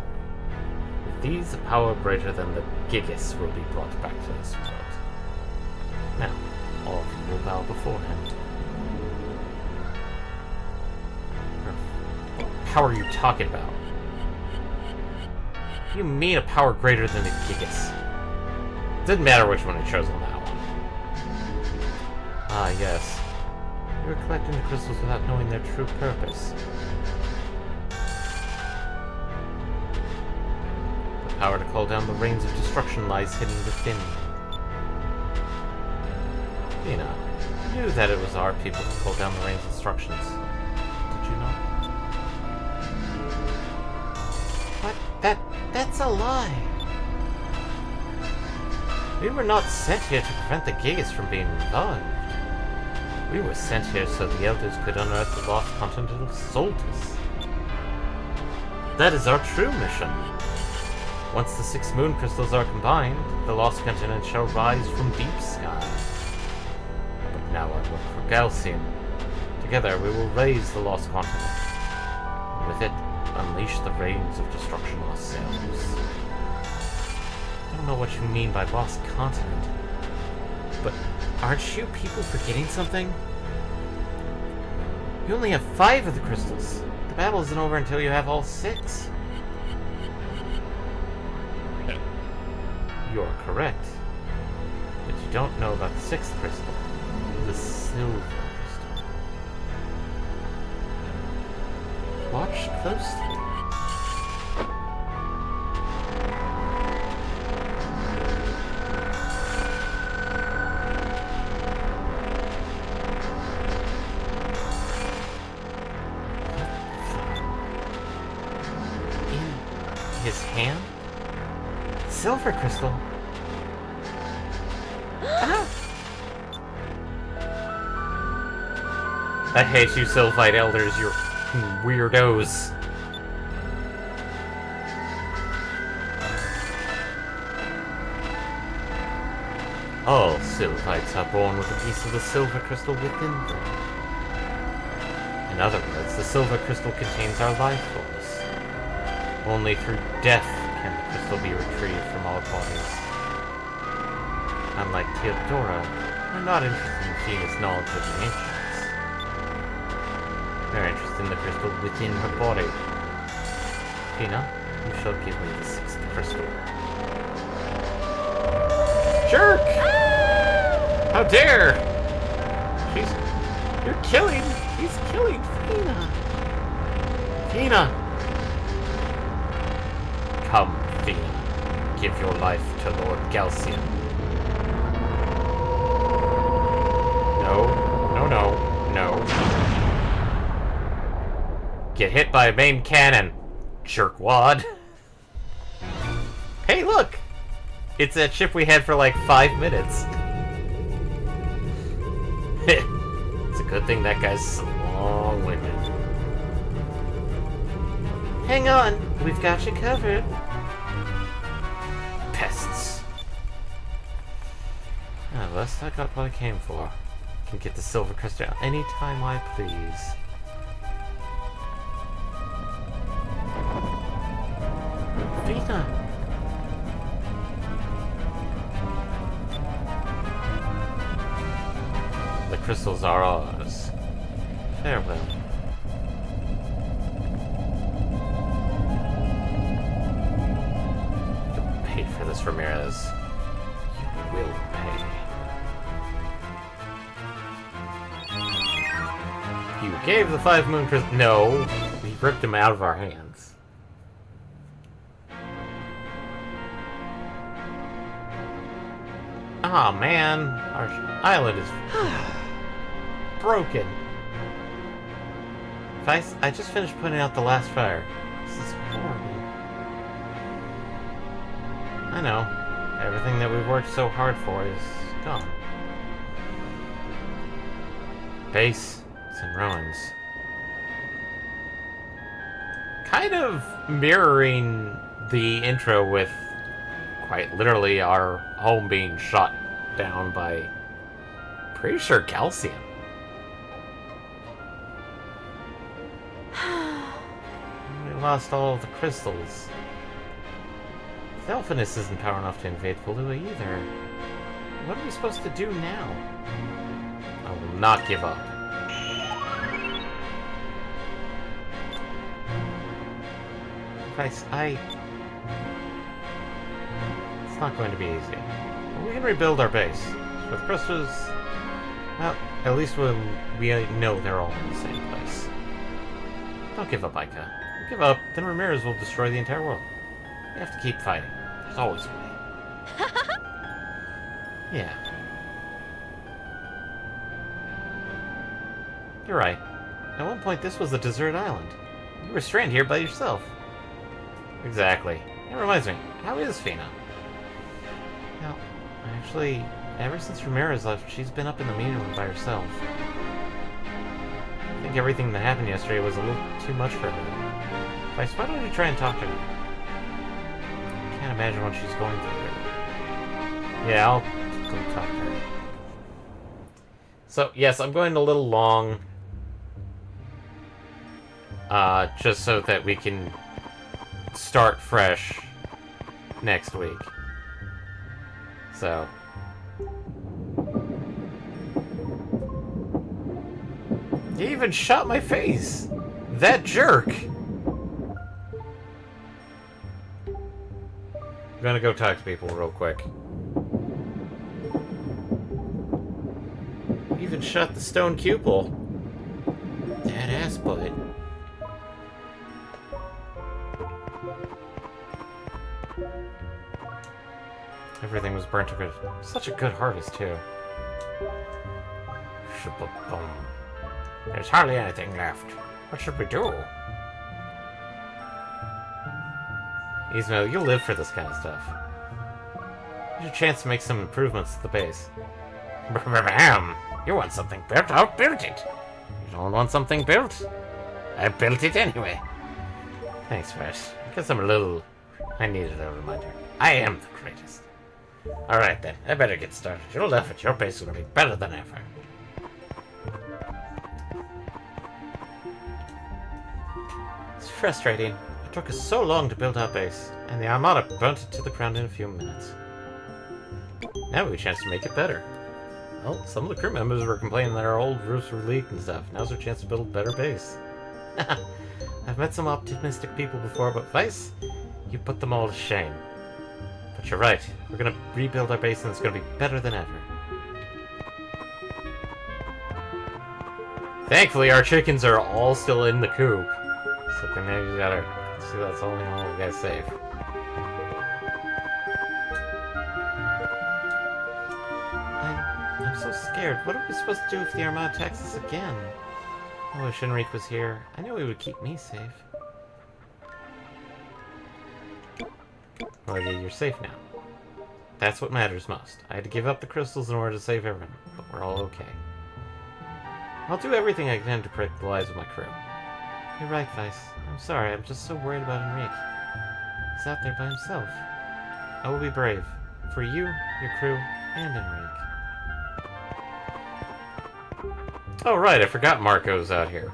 With these, a power greater than the Gigas will be brought back to this world. Now, all of you will bow before him. What power are you talking about? You mean a power greater than the Gigas? Didn't matter which one I chose on that one. Ah, yes. You were collecting the crystals without knowing their true purpose. The power to call down the rains of destruction lies hidden within you. Fina, you knew that it was our people who called down the rains of destructions. Did you not? What? That's a lie! We were not sent here to prevent the Gigas from being revived. We were sent here so the Elders could unearth the lost continent of Soltis. That is our true mission. Once the 6 moon crystals are combined, the lost continent shall rise from deep sky. But now I work for Galcian. Together we will raise the lost continent. And with it, unleash the rains of destruction ourselves. I don't know what you mean by lost continent. But aren't you people forgetting something? You only have 5 of the crystals. The battle isn't over until you have all 6. You are correct. But you don't know about the 6th crystal. The silver crystal. Watch closely. His hand? Silver crystal? Ah! I hate you, Sylphite Elders, you're weirdos. All Sylphites are born with a piece of the silver crystal within them. In other words, the silver crystal contains our life force. Only through death can the crystal be retrieved from our bodies. Unlike Theodora, we're not interested in Fina's knowledge of the ancients. We're interested in the crystal within her body. Fina, you shall give me the 6th crystal. Jerk! How dare! He's killing Fina! Fina! Come, Fina. Give your life to Lord Galcian. No. Get hit by a main cannon, jerkwad. Hey, look! It's that ship we had for like 5 minutes. It's a good thing that guy's so long-winded. Hang on, we've got you covered. Pests. Ah, well, I got what I came for. Can get the silver crystal anytime I please. Vita. The crystals are ours. Farewell. You paid for this, Ramirez. You will pay. You gave the 5 moon crystals. No, we ripped them out of our hands. Ah, man, our island is broken. I just finished putting out the last fire. This is horrible. I know. Everything that we've worked so hard for is gone. Base, it's in ruins. Kind of mirroring the intro with quite literally our home being shot down by Pretty sure calcium. We lost all of the crystals. Delphinus isn't power enough to invade Valua either. What are we supposed to do now? I will not give up. It's not going to be easy. But we can rebuild our base. With crystals, well, at least we know they're all in the same place. Don't give up, Ica. If you give up, then Ramirez will destroy the entire world. We have to keep fighting. There's always a way. Yeah. You're right. At one point, this was a desert island. You were stranded here by yourself. Exactly. That reminds me, how is Fina? Well, actually, ever since Ramirez left, she's been up in the meeting room by herself. I think everything that happened yesterday was a little too much for her. Vice, why don't you try and talk to her? I can't imagine what she's going through. Yeah, I'll go talk to her. So, yes, I'm going a little long. Just so that we can start fresh next week. So. He even shot my face! That jerk! I'm gonna go talk to people real quick. He even shot the stone cupel. That ass butt. Everything was burnt to good. Such a good harvest, too. Boom. There's hardly anything left. What should we do? Ismail, you'll live for this kind of stuff. Here's a chance to make some improvements to the base. Bam! You want something built? I'll build it. You don't want something built? I built it anyway. Thanks, Vesh. I guess I needed a reminder. I am the greatest. Alright then, I better get started. You'll laugh at your base is gonna be better than ever. It's frustrating. It took us so long to build our base, and the Armada burnt it to the ground in a few minutes. Now we have a chance to make it better. Well, some of the crew members were complaining that our old roofs were leaked and stuff. Now's our chance to build a better base. I've met some optimistic people before, but Vice, you put them all to shame. But you're right. We're gonna rebuild our base and it's gonna be better than ever. Thankfully, our chickens are all still in the coop. So then now you gotta see that's only all we gotta save. I'm so scared. What are we supposed to do if the Armada attacks us again? I wish Enrique was here. I knew he would keep me safe. Well, yeah, you're safe now. That's what matters most. I had to give up the crystals in order to save everyone, but we're all okay. I'll do everything I can to protect the lives of my crew. You're right, Vice. I'm sorry, I'm just so worried about Enrique. He's out there by himself. I will be brave. For you, your crew, and Enrique. Oh right, I forgot Marco's out here.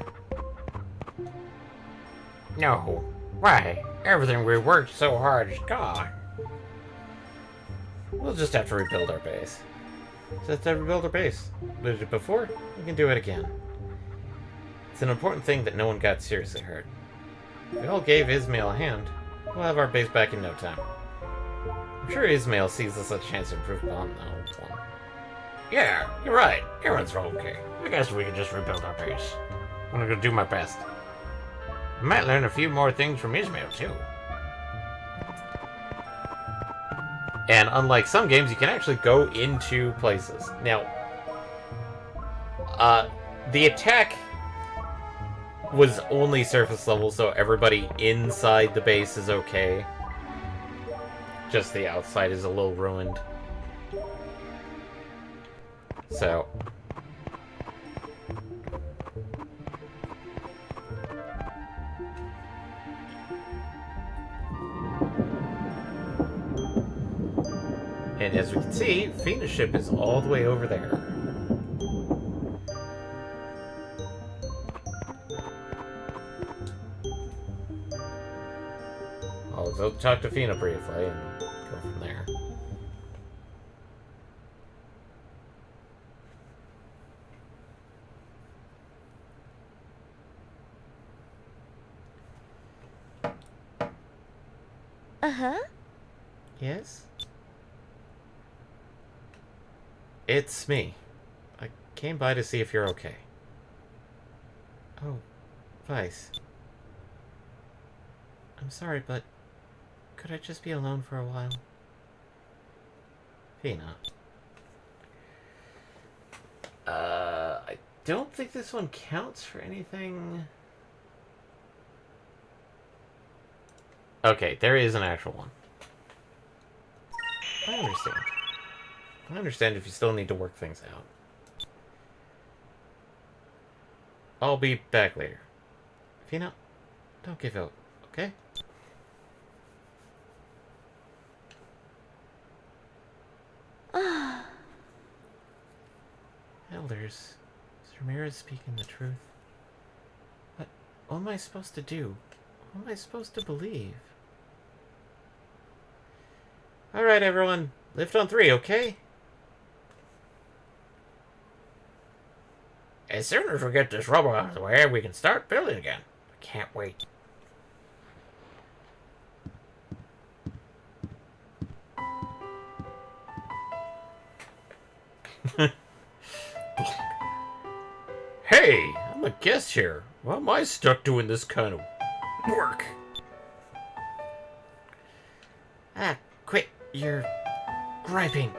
No. Why? Everything we worked so hard is gone. We'll just have to rebuild our base. Just have to rebuild our base. We did it before, we can do it again. It's an important thing that no one got seriously hurt. If we all gave Ismail a hand, we'll have our base back in no time. I'm sure Ismail sees this as a chance to improve upon the old one. Yeah, you're right. Everyone's okay. I guess we can just rebuild our base. I'm gonna do my best. I might learn a few more things from Ismail, too. And unlike some games, you can actually go into places. Now, the attack was only surface level, so everybody inside the base is okay. Just the outside is a little ruined. So... And as we can see, Phoenix ship is all the way over there. I'll talk to Fina briefly and go from there. Uh-huh. Yes? It's me. I came by to see if you're okay. Oh, Vice. I'm sorry, but could I just be alone for a while? Fina. I don't think this one counts for anything. Okay, there is an actual one. I understand. I understand if you still need to work things out. I'll be back later. Fina, don't give up, okay? Elders, is Ramirez speaking the truth? What am I supposed to do? What am I supposed to believe? Alright, everyone. Lift on 3, okay? As soon as we get this rubble out of the way, we can start building again. I can't wait. Hey, I'm a guest here. Why am I stuck doing this kind of work? Ah, quit your griping.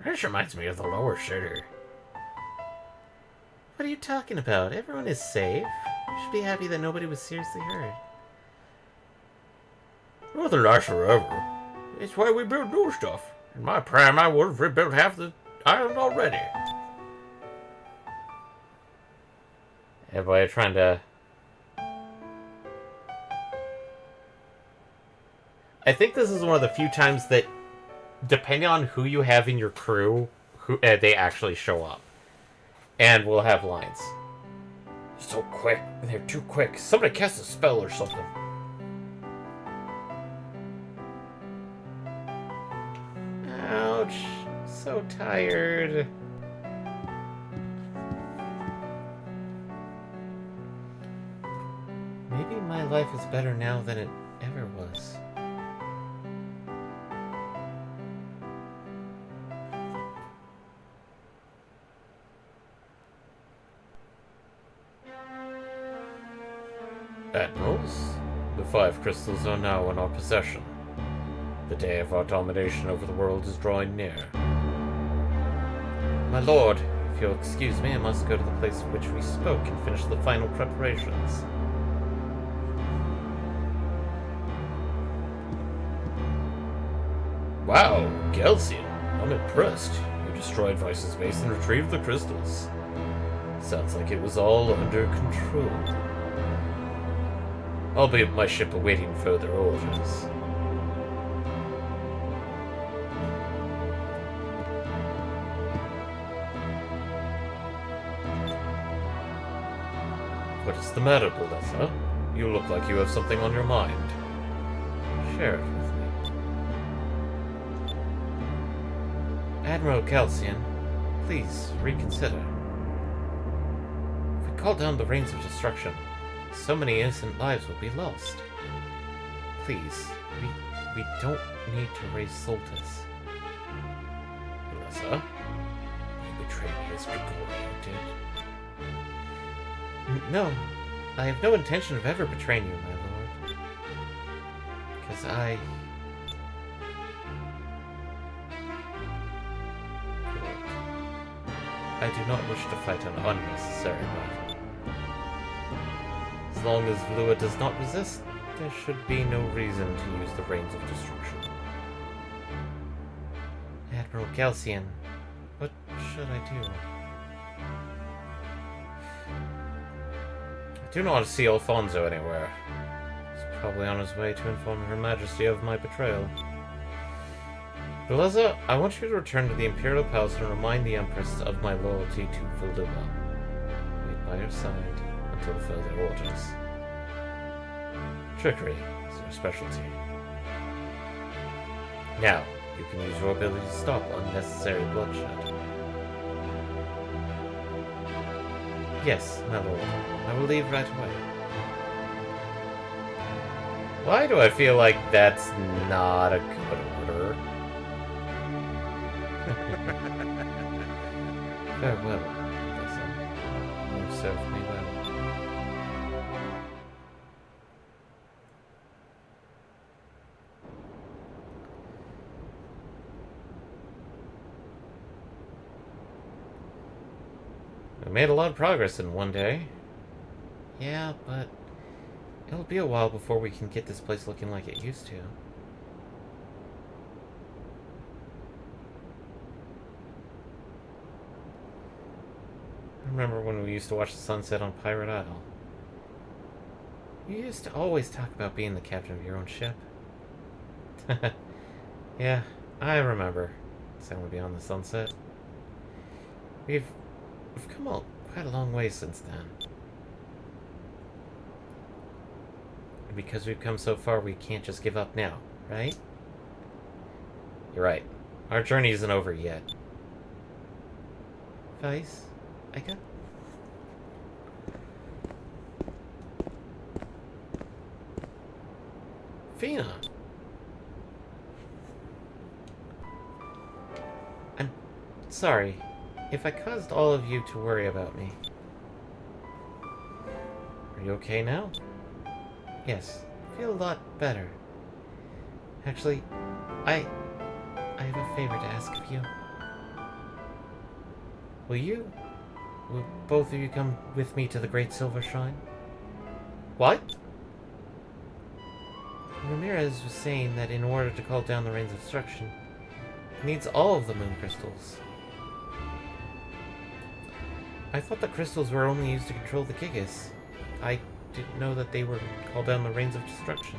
This reminds me of the lower shitter. What are you talking about? Everyone is safe. You should be happy that nobody was seriously hurt. Nothing lasts forever. It's why we build new stuff. In my prime, I would have rebuilt half the island already. Everybody trying to... I think this is one of the few times that, depending on who you have in your crew, they actually show up. And will have lines. So quick. They're too quick. Somebody cast a spell or something. Ouch. So tired. Maybe my life is better now than it ever was. Admirals, the 5 crystals are now in our possession. The day of our domination over the world is drawing near. My lord, if you'll excuse me, I must go to the place of which we spoke and finish the final preparations. Wow, Gelsian, I'm impressed. You destroyed Vice's base and retrieved the crystals. Sounds like it was all under control. I'll be at my ship awaiting further orders. What is the matter, Beleza? You look like you have something on your mind. Share it with me. Admiral Calcian, please reconsider. If we call down the rains of destruction, so many innocent lives will be lost. Please, we don't need to raise Soltis. Beleza? You betrayed me as Gregorio did. No, I have no intention of ever betraying you, my lord. Because I do not wish to fight an unnecessary battle. As long as Vlua does not resist, there should be no reason to use the Rains of Destruction. Admiral Calcian, what should I do? I do not see Alfonso anywhere. He's probably on his way to inform Her Majesty of my betrayal. Beleza, I want you to return to the Imperial Palace and remind the Empress of my loyalty to Vlua. Wait by your side until further orders. Trickery is your specialty. Now, you can use your ability to stop unnecessary bloodshed. Yes, my lord. I will leave right away. Why do I feel like that's not a good order? Farewell, vessel. You served me well. We made a lot of progress in one day. Yeah, but it'll be a while before we can get this place looking like it used to. I remember when we used to watch the sunset on Pirate Isle. You used to always talk about being the captain of your own ship. Yeah, I remember sailing beyond the sunset. We've come quite a long way since then. And because we've come so far, we can't just give up now, right? You're right. Our journey isn't over yet. Vice? Ika? Fina! I'm sorry if I caused all of you to worry about me. Are you okay now? Yes, I feel a lot better. Actually, I have a favor to ask of you. Will both of you come with me to the Great Silver Shrine? What? Ramirez was saying that in order to call down the rains of destruction, it needs all of the moon crystals. I thought the crystals were only used to control the Gigas. I didn't know that they were called down the rains of destruction.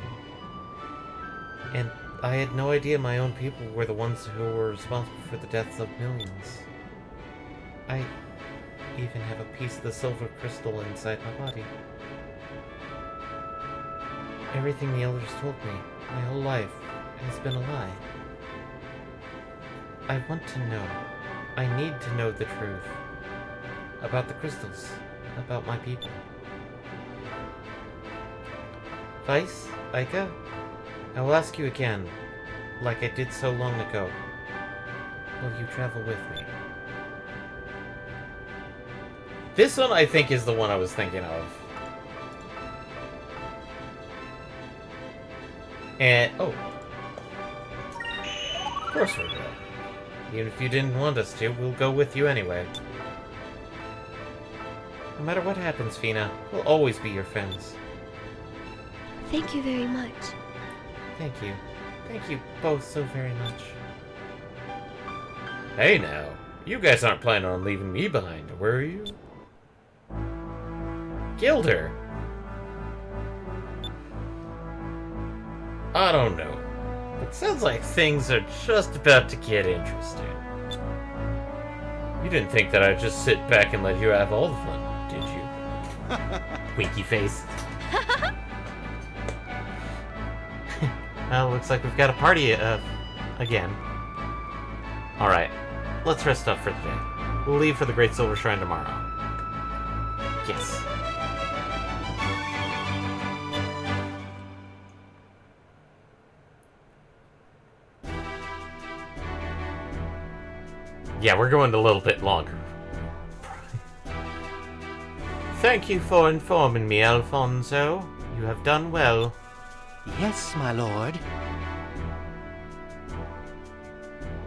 And I had no idea my own people were the ones who were responsible for the deaths of millions. I even have a piece of the silver crystal inside my body. Everything the elders told me, my whole life, has been a lie. I want to know. I need to know the truth. About the crystals. About my people. Vice, Ika, I will ask you again, like I did so long ago. Will you travel with me? This one, I think, is the one I was thinking of. And, oh. Of course we will. Even if you didn't want us to, we'll go with you anyway. No matter what happens, Fina, we'll always be your friends. Thank you very much. Thank you. Thank you both so very much. Hey now, you guys aren't planning on leaving me behind, were you? Gilder! I don't know. It sounds like things are just about to get interesting. You didn't think that I'd just sit back and let you have all the fun, did you? Winky face. Well, looks like we've got a party, again. Alright, let's rest up for the day. We'll leave for the Great Silver Shrine tomorrow. Yes. Yeah, we're going a little bit longer. Thank you for informing me, Alfonso. You have done well. Yes, my lord.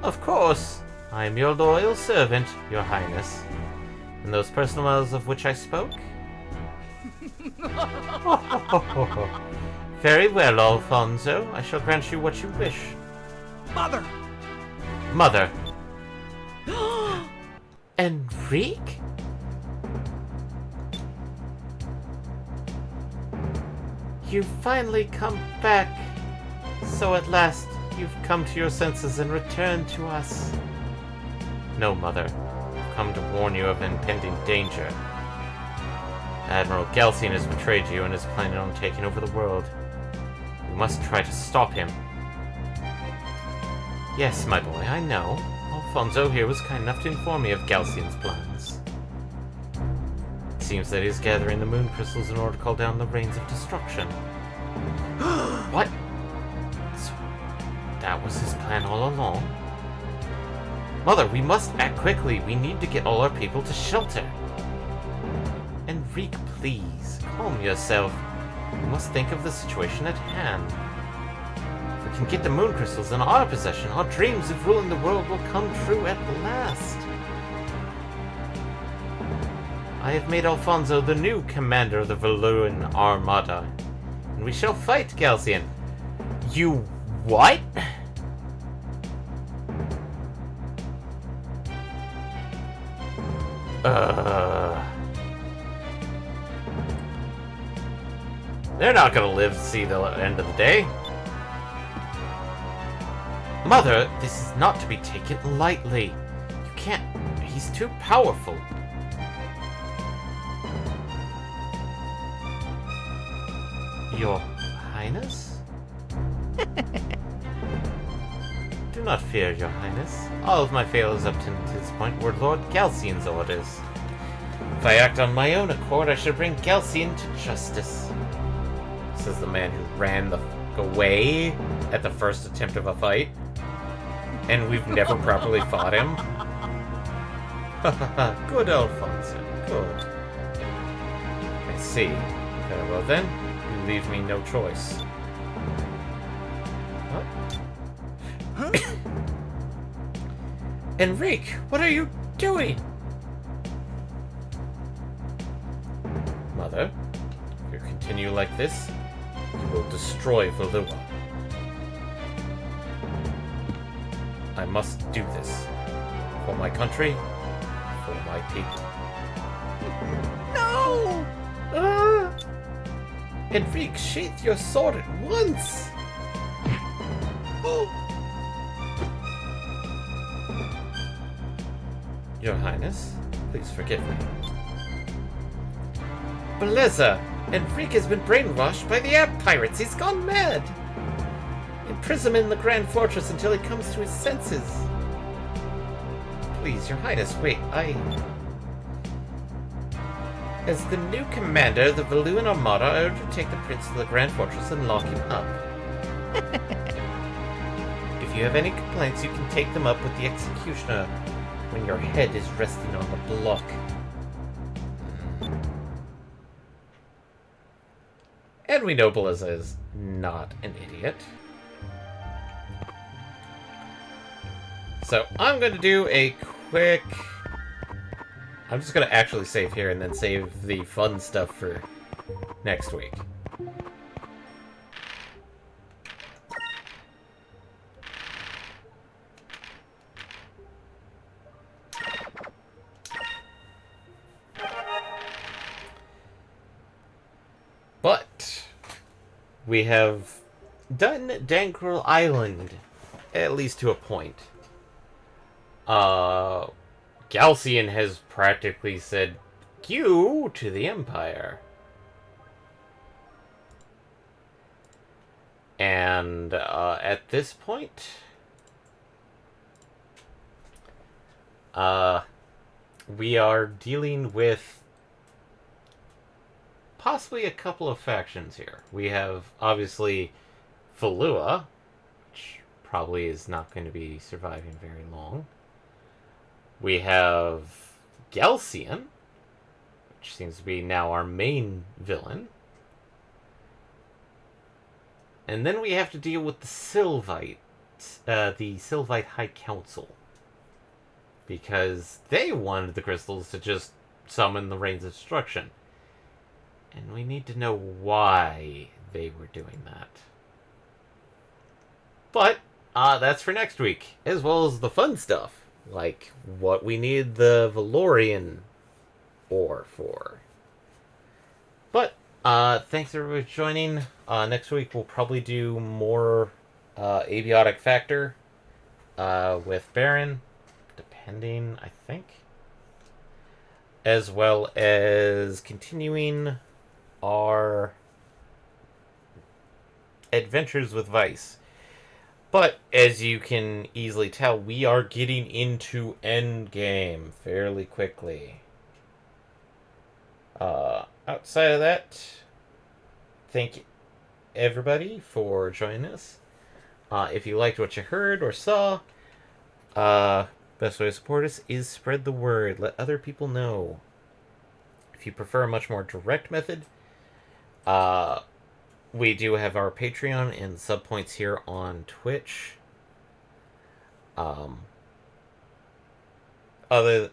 Of course. I am your loyal servant, your highness. And those personal matters of which I spoke? Very well, Alfonso. I shall grant you what you wish. Mother! Mother. Enrique? You've finally come back. So at last, you've come to your senses and returned to us. No, Mother. I've come to warn you of impending danger. Admiral Galcian has betrayed you and is planning on taking over the world. must try to stop him. Yes, my boy, I know. Alfonso here was kind enough to inform me of Galcian's plans. It seems that he's gathering the moon crystals in order to call down the rains of destruction. What? So, that was his plan all along? Mother, we must act quickly. We need to get all our people to shelter. Enrique, please, calm yourself. We must think of the situation at hand. If we can get the moon crystals in our possession, our dreams of ruling the world will come true at last. I have made Alfonso the new commander of the Valuan Armada, and we shall fight Galcian. You what? They're not gonna live to see the end of the day. Mother, this is not to be taken lightly. You can't... He's too powerful. Your Highness? Do not fear, Your Highness. All of my failures up to this point were Lord Galcian's orders. If I act on my own accord, I should bring Galcian to justice. Says the man who ran the fuck away at the first attempt of a fight. And we've never properly fought him. Good Alfonso, good. I see. Very well then, you leave me no choice. What? Enrique, what are you doing? Mother, if you continue like this, you will destroy Valua. I must do this. For my country, for my people. No! Enrique, sheath your sword at once! Your Highness, please forgive me. Belleza! Enrique has been brainwashed by the app pirates. He's gone mad! Imprison him in the Grand Fortress until he comes to his senses. Please, Your Highness, wait, As the new commander of the Valuan Armada, I urge you to take the Prince to the Grand Fortress and lock him up. If you have any complaints, you can take them up with the Executioner when your head is resting on the block. And we know Belleza is not an idiot. So I'm going to do a quick... I'm just going to actually save here and then save the fun stuff for next week. But we have done Dankril Island, at least to a point. Galcian has practically said "you" to the Empire. And at this point, we are dealing with possibly a couple of factions here. We have, obviously, Valua, which probably is not going to be surviving very long. We have Galcian, which seems to be now our main villain. And then we have to deal with the Sylvite High Council. Because they wanted the crystals to just summon the Rains of Destruction. And we need to know why they were doing that. But, that's for next week, as well as the fun stuff. Like, what we need the Valorian ore for. But, thanks everybody for joining. Next week we'll probably do more Abiotic Factor with Baron, depending, I think. As well as continuing our Adventures with Vice. But as you can easily tell, we are getting into Endgame fairly quickly. Outside of that, thank everybody for joining us. If you liked what you heard or saw, best way to support us is spread the word. Let other people know. If you prefer a much more direct method, we do have our Patreon and subpoints here on Twitch. Other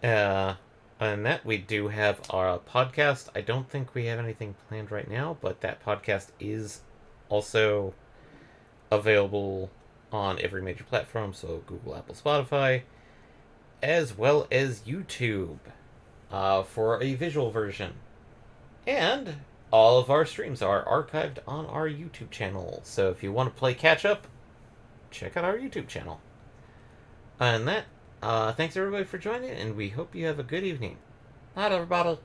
than that, we do have our podcast. I don't think we have anything planned right now, but that podcast is also available on every major platform, so Google, Apple, Spotify, as well as YouTube for a visual version. And all of our streams are archived on our YouTube channel, so if you want to play catch-up, check out our YouTube channel. And that, thanks everybody for joining, and we hope you have a good evening. Night, everybody.